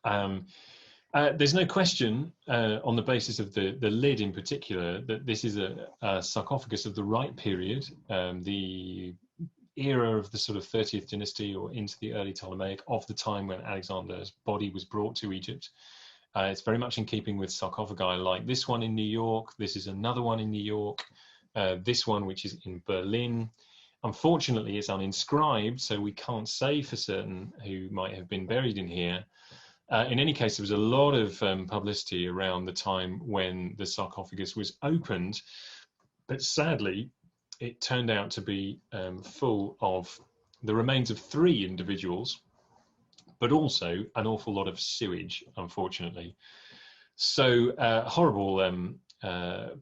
There's no question on the basis of the lid in particular that this is a sarcophagus of the right period, the era of the sort of 30th dynasty or into the early Ptolemaic, of the time when Alexander's body was brought to Egypt. It's very much in keeping with sarcophagi like this one in New York. This is another one in New York. This one, which is in Berlin. Unfortunately, it's uninscribed, so we can't say for certain who might have been buried in here. In any case, there was a lot of publicity around the time when the sarcophagus was opened, but sadly, it turned out to be full of the remains of 3 individuals, but also an awful lot of sewage, unfortunately. So horrible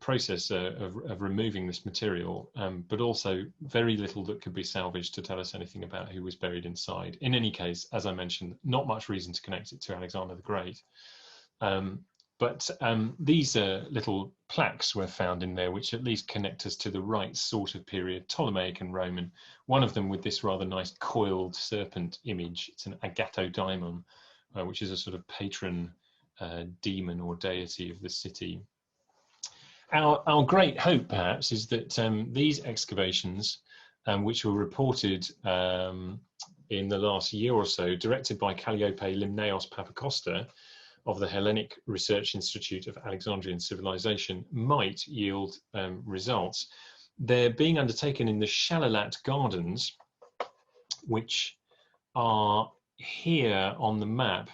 process of removing this material, but also very little that could be salvaged to tell us anything about who was buried inside. In any case, as I mentioned, not much reason to connect it to Alexander the Great. But these little plaques were found in there, which at least connect us to the right sort of period, Ptolemaic and Roman. One of them with this rather nice coiled serpent image. It's an agatodaimon, which is a sort of patron demon or deity of the city. Our great hope, perhaps, is that these excavations, which were reported in the last year or so, directed by Calliope Limnaeos Papacosta, of the Hellenic Research Institute of Alexandrian Civilization, might yield results. They're being undertaken in the Shalalat Gardens, which are here on the map.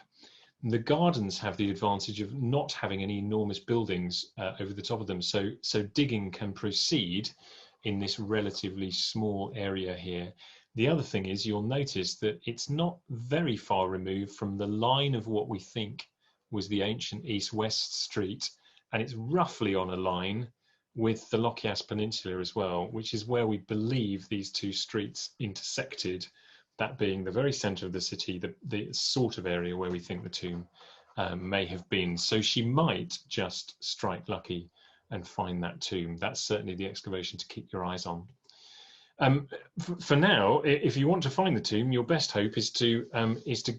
The gardens have the advantage of not having any enormous buildings over the top of them, so digging can proceed in this relatively small area here. The other thing is, you'll notice that it's not very far removed from the line of what we think was the ancient east-west street, and it's roughly on a line with the Lochias Peninsula as well, which is where we believe these two streets intersected, that being the very center of the city, the sort of area where we think the tomb may have been. So she might just strike lucky and find that tomb. That's certainly the excavation to keep your eyes on. For now, if you want to find the tomb, your best hope is to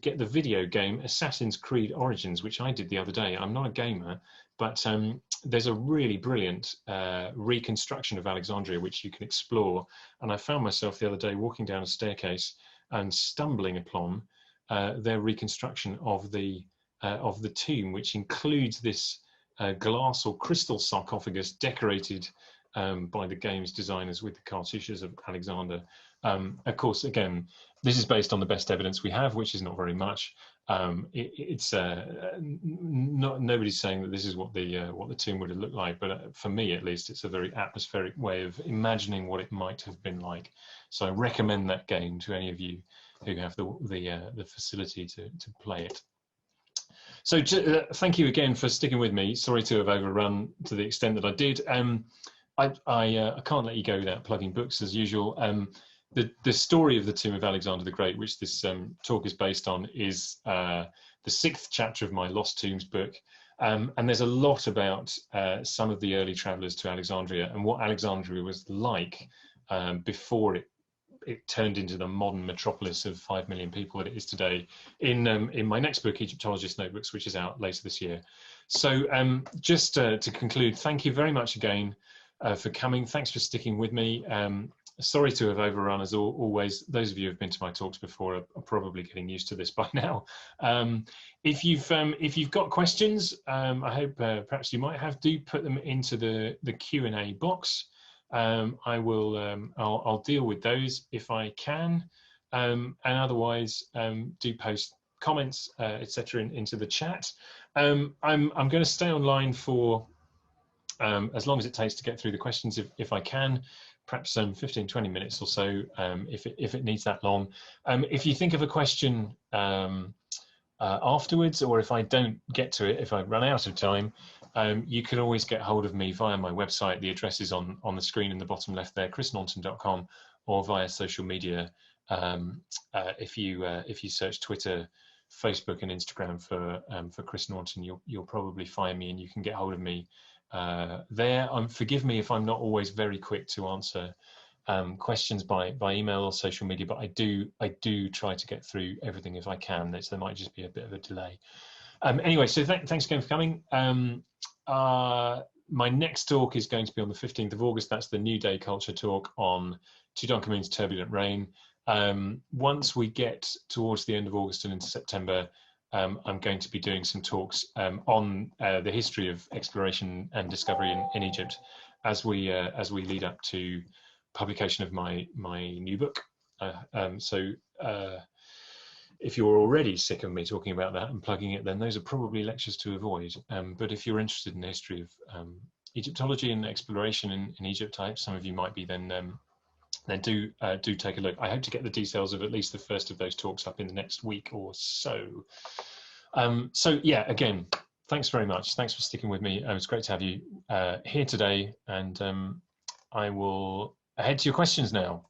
get the video game Assassin's Creed Origins, which I did the other day. I'm not a gamer, but there's a really brilliant reconstruction of Alexandria which you can explore. And I found myself the other day walking down a staircase and stumbling upon their reconstruction of the tomb, which includes this glass or crystal sarcophagus decorated by the game's designers with the cartouches of Alexander. Of course, again, this is based on the best evidence we have, which is not very much. Nobody's saying that this is what the tomb would have looked like, but for me at least, it's a very atmospheric way of imagining what it might have been like. So I recommend that game to any of you who have the facility to play it. So thank you again for sticking with me. Sorry to have overrun to the extent that I did. I can't let you go without plugging books as usual. The story of the tomb of Alexander the Great, which this talk is based on, is the 6th chapter of my Lost Tombs book. And there's a lot about some of the early travelers to Alexandria and what Alexandria was like before it turned into the modern metropolis of 5 million people that it is today in my next book, Egyptologist Notebooks, which is out later this year. So just to conclude, thank you very much again for coming. Thanks for sticking with me. Sorry to have overrun as always. Those of you who have been to my talks before are probably getting used to this by now. If you've got questions, I hope perhaps you might have, do put them into the Q&A box. I'll deal with those if I can, and otherwise do post comments, etc. into the chat. I'm going to stay online for as long as it takes to get through the questions, if I can, perhaps 15-20 minutes or so, if it needs that long. If you think of a question afterwards, or if I don't get to it, if I run out of time, you can always get hold of me via my website. The address is on the screen in the bottom left there, chrisnaunton.com, or via social media. If you search Twitter, Facebook, and Instagram for Chris Naunton, you'll probably find me, and you can get hold of me there. Forgive me if I'm not always very quick to answer questions by email or social media, but I do try to get through everything if I can. There might just be a bit of a delay. Anyway, so thanks again for coming. My next talk is going to be on the 15th of August. That's the New Day Culture talk on Tutankhamun's turbulent reign. Once we get towards the end of August and into September, I'm going to be doing some talks on the history of exploration and discovery in Egypt as we lead up to publication of my new book. So if you're already sick of me talking about that and plugging it, then those are probably lectures to avoid. But if you're interested in the history of Egyptology and exploration in Egypt, some of you might be, then do take a look. I hope to get the details of at least the first of those talks up in the next week or so. So yeah, again, thanks very much. Thanks for sticking with me. It was great to have you here today, and I will head to your questions now.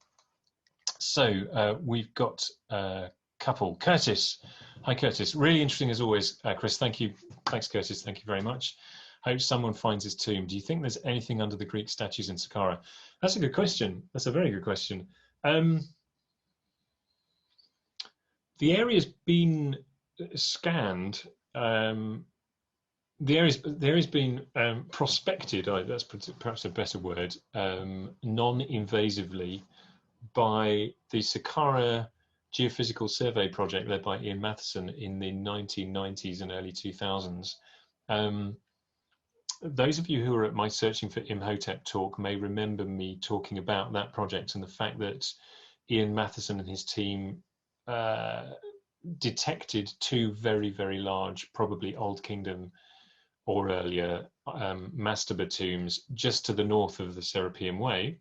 So we've got a couple. Curtis. Hi, Curtis. Really interesting as always, Chris. Thank you. Thanks, Curtis. Thank you very much. Hope someone finds his tomb. Do you think there's anything under the Greek statues in Saqqara? That's a good question. That's a very good question. The area's been scanned. The area's been prospected. That's perhaps a better word. Non-invasively by the Saqqara Geophysical Survey Project led by Ian Matheson in the 1990s and early 2000s. Those of you who were at my Searching for Imhotep talk may remember me talking about that project and the fact that Ian Matheson and his team detected two very, very large, probably Old Kingdom or earlier, mastaba tombs just to the north of the Serapeum Way.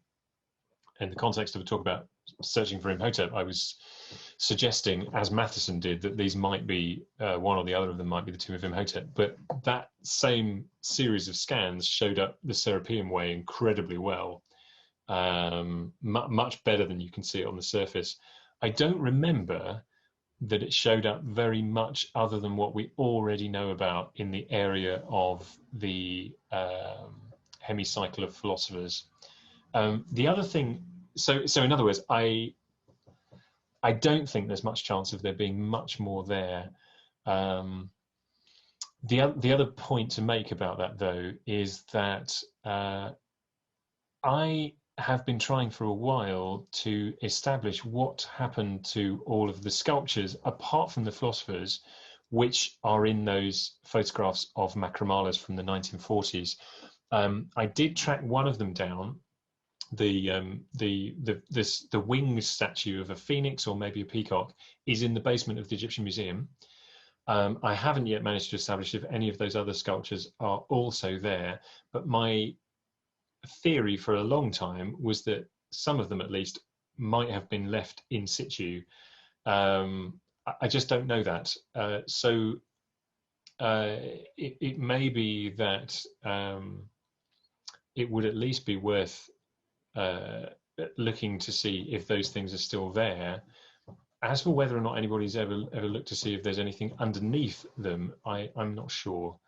In the context of a talk about Searching for Imhotep, I was suggesting, as Matheson did, that these might be, one or the other of them might be the tomb of Imhotep. But that same series of scans showed up the Serapeum Way incredibly well, much better than you can see it on the surface. I don't remember that it showed up very much other than what we already know about in the area of the hemicycle of philosophers. The other thing, so in other words, I don't think there's much chance of there being much more there. The other point to make about that, though, is that I have been trying for a while to establish what happened to all of the sculptures, apart from the philosophers, which are in those photographs of Macromalas from the 1940s. I did track one of them down. The winged statue of a phoenix or maybe a peacock is in the basement of the Egyptian Museum. I haven't yet managed to establish if any of those other sculptures are also there, but my theory for a long time was that some of them at least might have been left in situ. I just don't know that. So it may be that it would at least be worth looking to see if those things are still there. As for whether or not anybody's ever looked to see if there's anything underneath them, I'm not sure.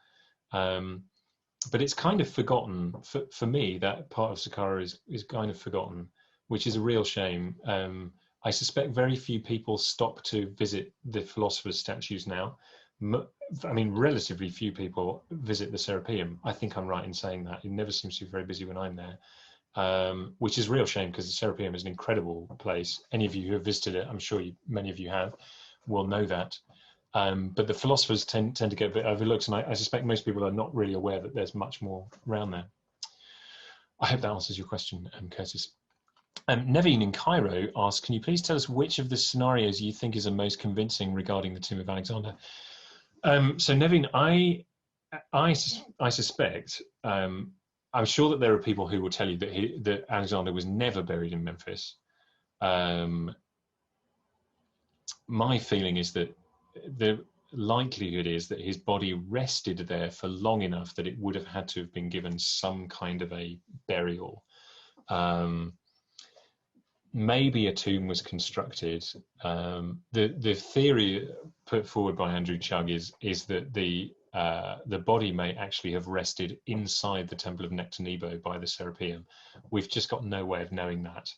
But it's kind of forgotten. For me, that part of Saqqara is kind of forgotten, which is a real shame. I suspect very few people stop to visit the philosophers' statues now. I mean, relatively few people visit the Serapeum. I think I'm right in saying that. It never seems to be very busy when I'm there. Which is a real shame because the Serapeum is an incredible place. Any of you who have visited it, I'm sure many of you have, will know that. But the philosophers tend to get a bit overlooked, and I suspect most people are not really aware that there's much more around there. I hope that answers your question, Curtis. Neveen in Cairo asks, can you please tell us which of the scenarios you think is the most convincing regarding the tomb of Alexander? So Neveen, I suspect I'm sure that there are people who will tell you that Alexander was never buried in Memphis. My feeling is that the likelihood is that his body rested there for long enough that it would have had to have been given some kind of a burial. Maybe a tomb was constructed. The theory put forward by Andrew Chugg is that the body may actually have rested inside the Temple of Nectanebo by the Serapeum. We've just got no way of knowing that.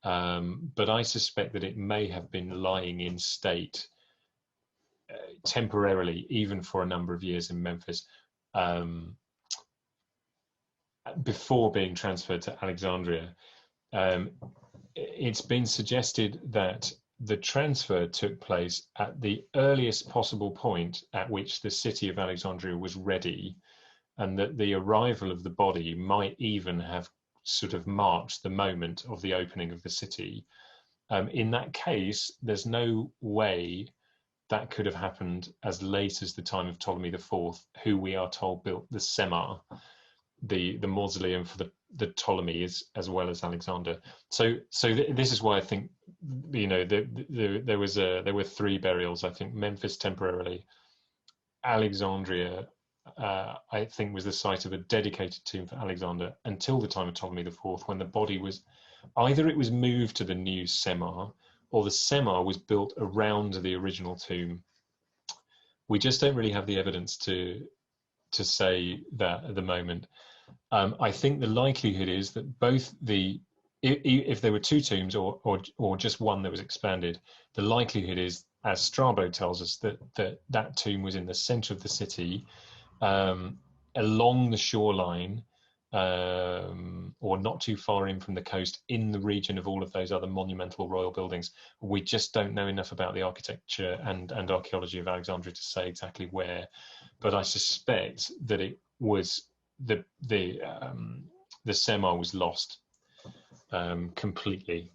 But I suspect that it may have been lying in state temporarily, even for a number of years in Memphis, before being transferred to Alexandria. It's been suggested that the transfer took place at the earliest possible point at which the city of Alexandria was ready, and that the arrival of the body might even have sort of marked the moment of the opening of the city. In that case, there's no way that could have happened as late as the time of Ptolemy IV, who we are told built the Sema, the mausoleum for the Ptolemies, as well as Alexander. So this is why I think, you know, there were three burials. I think Memphis temporarily, Alexandria, I think, was the site of a dedicated tomb for Alexander until the time of Ptolemy IV, when the body was either it was moved to the new Sema, or the Sema was built around the original tomb. We just don't really have the evidence to say that at the moment. I think the likelihood is that both if there were two tombs or just one that was expanded, the likelihood is, as Strabo tells us, that tomb was in the center of the city, along the shoreline, or not too far in from the coast, in the region of all of those other monumental royal buildings. We just don't know enough about the architecture and archaeology of Alexandria to say exactly where, but I suspect that it was the Sema was lost completely.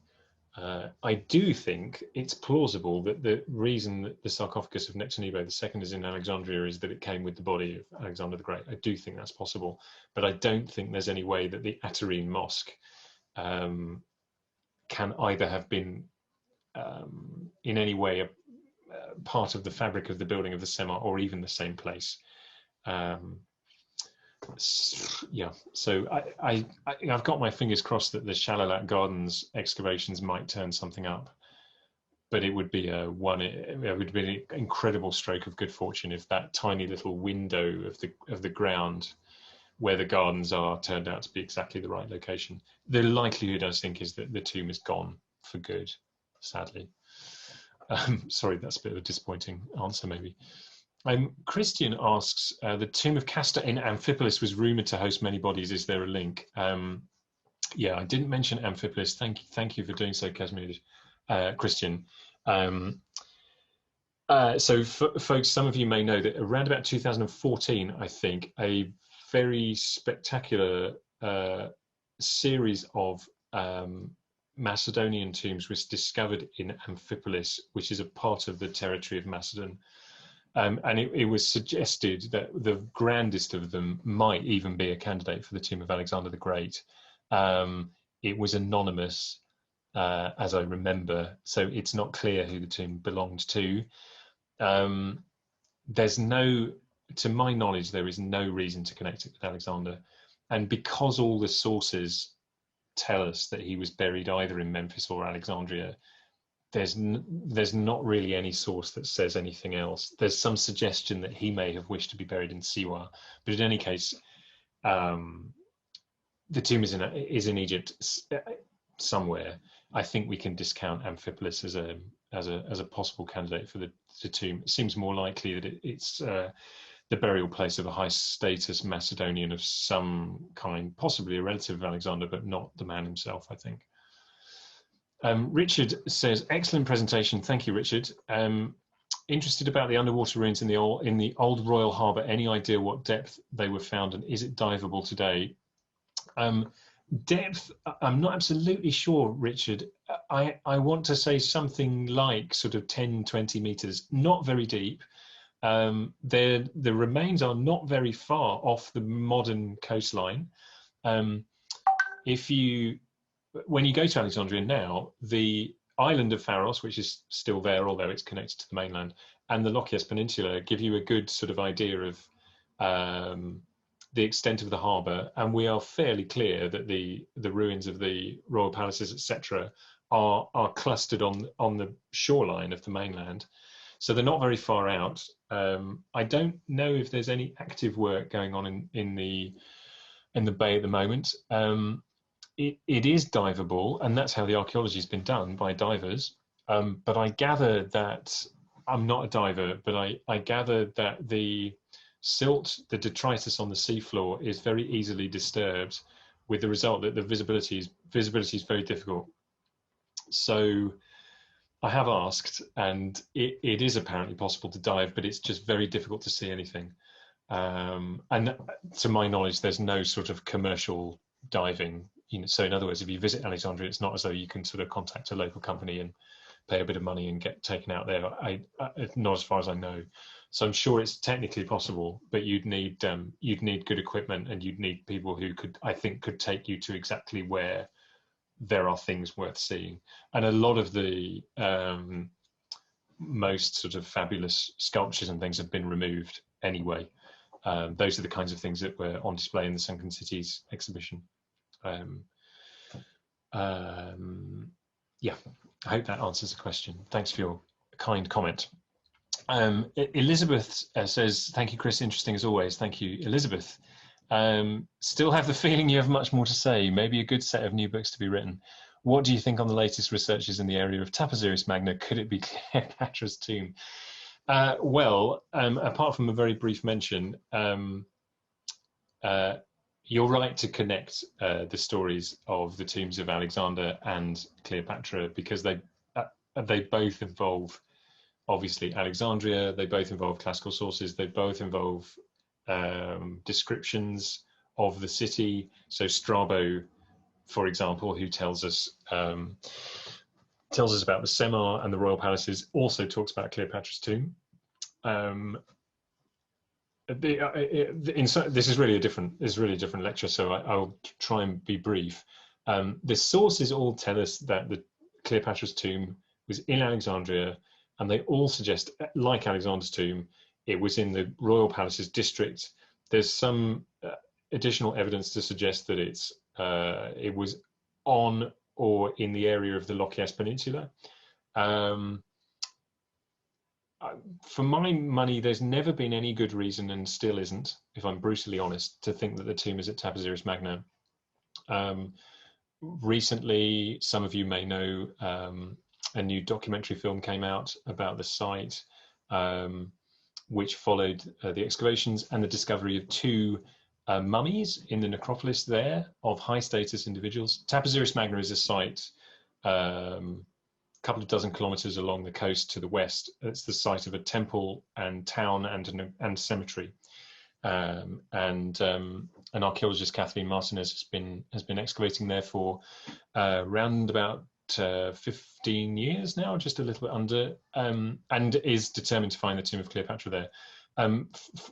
I do think it's plausible that the reason that the sarcophagus of Nectanebo II is in Alexandria is that it came with the body of Alexander the Great. I do think that's possible, but I don't think there's any way that the Atari Mosque can either have been in any way a part of the fabric of the building of the Sema, or even the same place. Yeah, so I've got my fingers crossed that the Shalalat Gardens excavations might turn something up, but it would be it would be an incredible stroke of good fortune if that tiny little window of the ground where the gardens are turned out to be exactly the right location. The likelihood, I think, is that the tomb is gone for good, sadly. Sorry, that's a bit of a disappointing answer, maybe. Christian asks, the tomb of Castor in Amphipolis was rumored to host many bodies. Is there a link? Yeah, I didn't mention Amphipolis. Thank you for doing so, Christian. So folks, some of you may know that around about 2014, I think, a very spectacular series of Macedonian tombs was discovered in Amphipolis, which is a part of the territory of Macedon. And it was suggested that the grandest of them might even be a candidate for the tomb of Alexander the Great. It was anonymous, as I remember, so it's not clear who the tomb belonged to. There's no, to my knowledge, there is no reason to connect it with Alexander. And because all the sources tell us that he was buried either in Memphis or Alexandria, there's not really any source that says anything else. There's some suggestion that he may have wished to be buried in Siwa, but in any case, the tomb is in Egypt somewhere. I think we can discount Amphipolis as a possible candidate for the tomb. It seems more likely that it's the burial place of a high status Macedonian of some kind, possibly a relative of Alexander, but not the man himself, I think. Richard says, excellent presentation. Thank you, Richard. Interested about the underwater ruins in the old royal harbour. Any idea what depth they were found, and is it diveable today? Depth, I'm not absolutely sure, Richard. I want to say something like sort of 10, 20 meters, not very deep. The remains are not very far off the modern coastline. When you go to Alexandria now, the island of Pharos, which is still there, although it's connected to the mainland, and the Lochias Peninsula give you a good sort of idea of the extent of the harbour, and we are fairly clear that the ruins of the royal palaces, etc., are clustered on the shoreline of the mainland, so they're not very far out. I don't know if there's any active work going on in the bay at the moment. It is diveable, and that's how the archaeology has been done, by divers. But I gather that, I'm not a diver, but I gather that the silt, the detritus on the seafloor is very easily disturbed, with the result that the visibility is very difficult. So I have asked, and it is apparently possible to dive, but it's just very difficult to see anything. And to my knowledge, there's no sort of commercial diving. So in other words, if you visit Alexandria, it's not as though you can sort of contact a local company and pay a bit of money and get taken out there. Not as far as I know. So I'm sure it's technically possible, but you'd need good equipment, and you'd need people who could take you to exactly where there are things worth seeing. And a lot of the most sort of fabulous sculptures and things have been removed anyway. Those are the kinds of things that were on display in the Sunken Cities exhibition. Yeah, I hope that answers the question. Thanks for your kind comment. Elizabeth says, thank you, Chris. Interesting as always. Thank you, Elizabeth. Still have the feeling you have much more to say. Maybe a good set of new books to be written. What do you think on the latest researches in the area of Taposiris Magna? Could it be Cleopatra's tomb? Well, apart from a very brief mention, you're right to connect the stories of the tombs of Alexander and Cleopatra, because they both involve, obviously, Alexandria. They both involve classical sources. They both involve descriptions of the city. So Strabo, for example, who tells us about the Sema and the royal palaces, also talks about Cleopatra's tomb. This is really a different lecture, so I'll try and be brief. The sources all tell us that the Cleopatra's tomb was in Alexandria, and they all suggest, like Alexander's tomb, it was in the royal palaces district. There's some additional evidence to suggest that it was on or in the area of the Lochias Peninsula. For my money, there's never been any good reason, and still isn't, if I'm brutally honest, to think that the tomb is at Taposiris Magna. Recently, some of you may know, a new documentary film came out about the site, which followed the excavations and the discovery of two mummies in the necropolis there of high status individuals. Taposiris Magna is a site couple of dozen kilometers along the coast to the west. It's the site of a temple and town and cemetery. And an archaeologist, Kathleen Martinez, has been excavating there for around about 15 years now, just a little bit under, and is determined to find the tomb of Cleopatra there.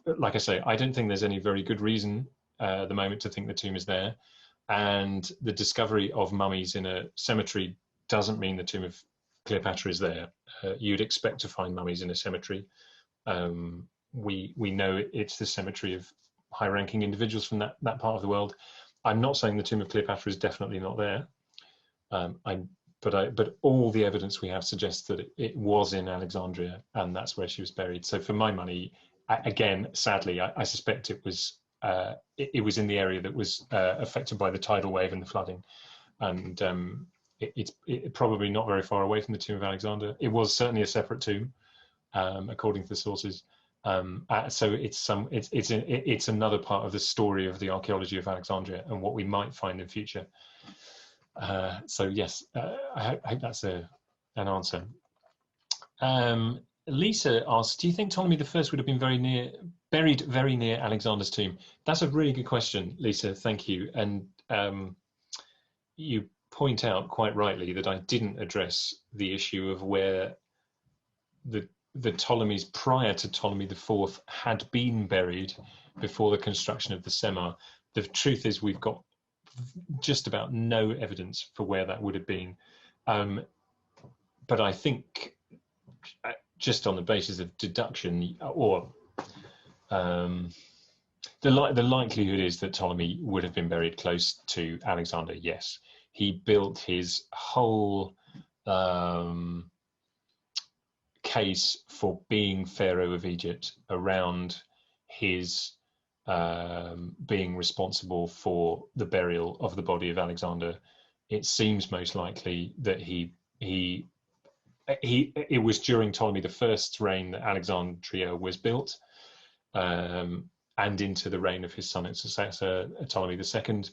Like I say, I don't think there's any very good reason at the moment to think the tomb is there. And the discovery of mummies in a cemetery doesn't mean the tomb of Cleopatra is there. You'd expect to find mummies in a cemetery. We know it's the cemetery of high-ranking individuals from that part of the world. I'm not saying the tomb of Cleopatra is definitely not there, but all the evidence we have suggests that it was in Alexandria, and that's where she was buried. So for my money, again, sadly, I suspect it was in the area that was affected by the tidal wave and the flooding, and it's probably not very far away from the tomb of Alexander. It was certainly a separate tomb, according to the sources. So it's another part of the story of the archaeology of Alexandria and what we might find in future. So yes, I hope that's an answer. Lisa asks, do you think Ptolemy I would have been buried very near Alexander's tomb? That's a really good question, Lisa. Thank you. And you point out quite rightly that I didn't address the issue of where the Ptolemies prior to Ptolemy IV had been buried before the construction of the Sema. The truth is we've got just about no evidence for where that would have been. But I think just on the basis of deduction, or the likelihood is that Ptolemy would have been buried close to Alexander. Yes, he built his whole case for being pharaoh of Egypt around his being responsible for the burial of the body of Alexander. It seems most likely that it was during Ptolemy I's reign that Alexandria was built, and into the reign of his son and successor Ptolemy II.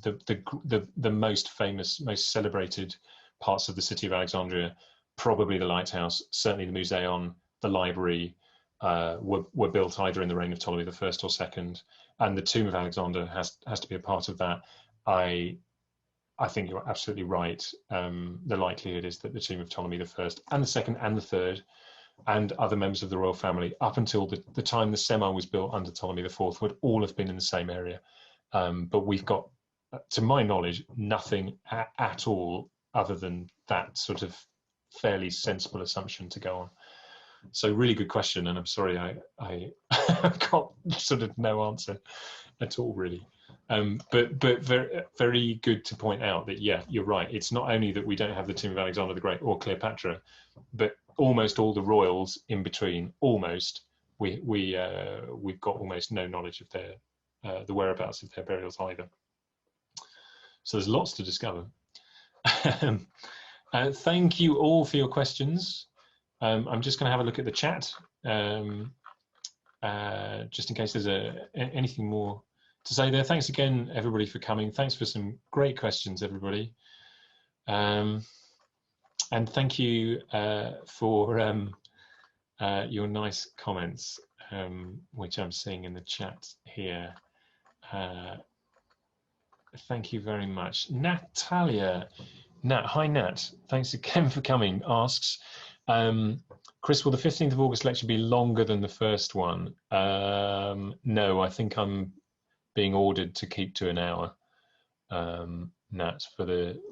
The most famous, most celebrated parts of the city of Alexandria, probably the Lighthouse, certainly the Museum, the library, were built either in the reign of Ptolemy I or II, and the tomb of Alexander has to be a part of that. I think you're absolutely right. The likelihood is that the tomb of Ptolemy I and the II and the III and other members of the royal family, up until the time the Sema was built under Ptolemy IV, would all have been in the same area. But we've got, to my knowledge, nothing at all other than that sort of fairly sensible assumption to go on. So really good question, and I'm sorry I got sort of no answer at all, really. But very, very good to point out that, yeah, you're right. It's not only that we don't have the tomb of Alexander the Great or Cleopatra, but almost all the royals in between. Almost, we've got almost no knowledge of their the whereabouts of their burials either. So there's lots to discover. Thank you all for your questions. I'm just going to have a look at the chat, just in case there's anything more to say there. Thanks again, everybody, for coming. Thanks for some great questions, everybody. And thank you for your nice comments, which I'm seeing in the chat here. Thank you very much. Natalia, hi Nat, thanks again for coming, asks, Chris, will the 15th of August lecture be longer than the first one? No, I think I'm being ordered to keep to an hour, Nat,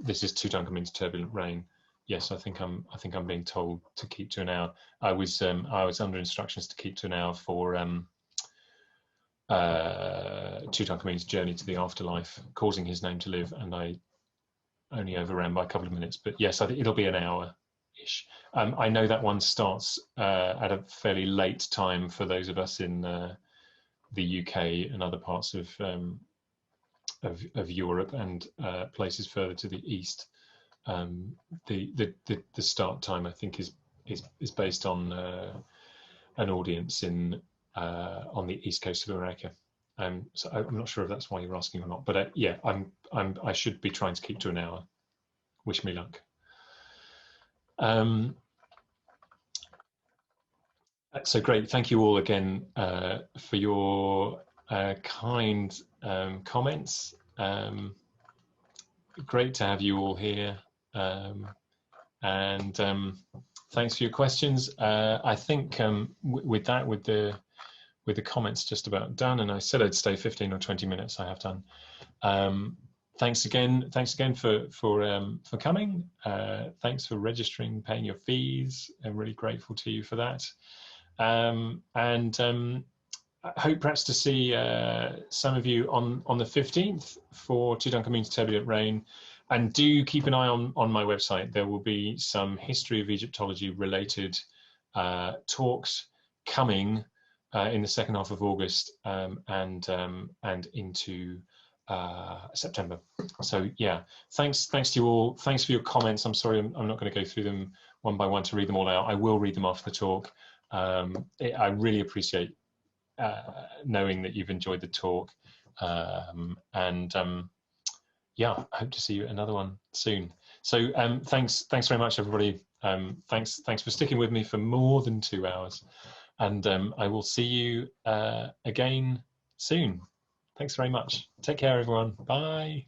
this is Tutankhamun's Turbulent Reign. Yes, I think I'm being told to keep to an hour. I was under instructions to keep to an hour for Tutankhamun's Journey to the Afterlife, Causing His Name to Live, and I only overran by a couple of minutes. But yes, I think it'll be an hour-ish. I know that one starts at a fairly late time for those of us in the UK and other parts of Europe and places further to the east. The start time, I think, is based on an audience in on the east coast of America. So I'm not sure if that's why you're asking or not, but yeah, I should be trying to keep to an hour. Wish me luck. So great, thank you all again for your kind comments. Great to have you all here, and thanks for your questions. I think with the comments just about done, and I said I'd stay 15 or 20 minutes. I have done. Thanks again for coming. Thanks for registering, paying your fees. I'm really grateful to you for that. And I hope perhaps to see some of you on the 15th for Tutankhamun's Turbulent Reign. And do keep an eye on my website. There will be some history of Egyptology related talks coming in the second half of August and into September. So yeah, thanks to you all. Thanks for your comments. I'm sorry I'm not going to go through them one by one to read them all out. I will read them after the talk. I really appreciate knowing that you've enjoyed the talk, yeah, I hope to see you at another one soon. So thanks very much, everybody. Thanks for sticking with me for more than 2 hours, and I will see you again soon. Thanks very much. Take care, everyone. Bye.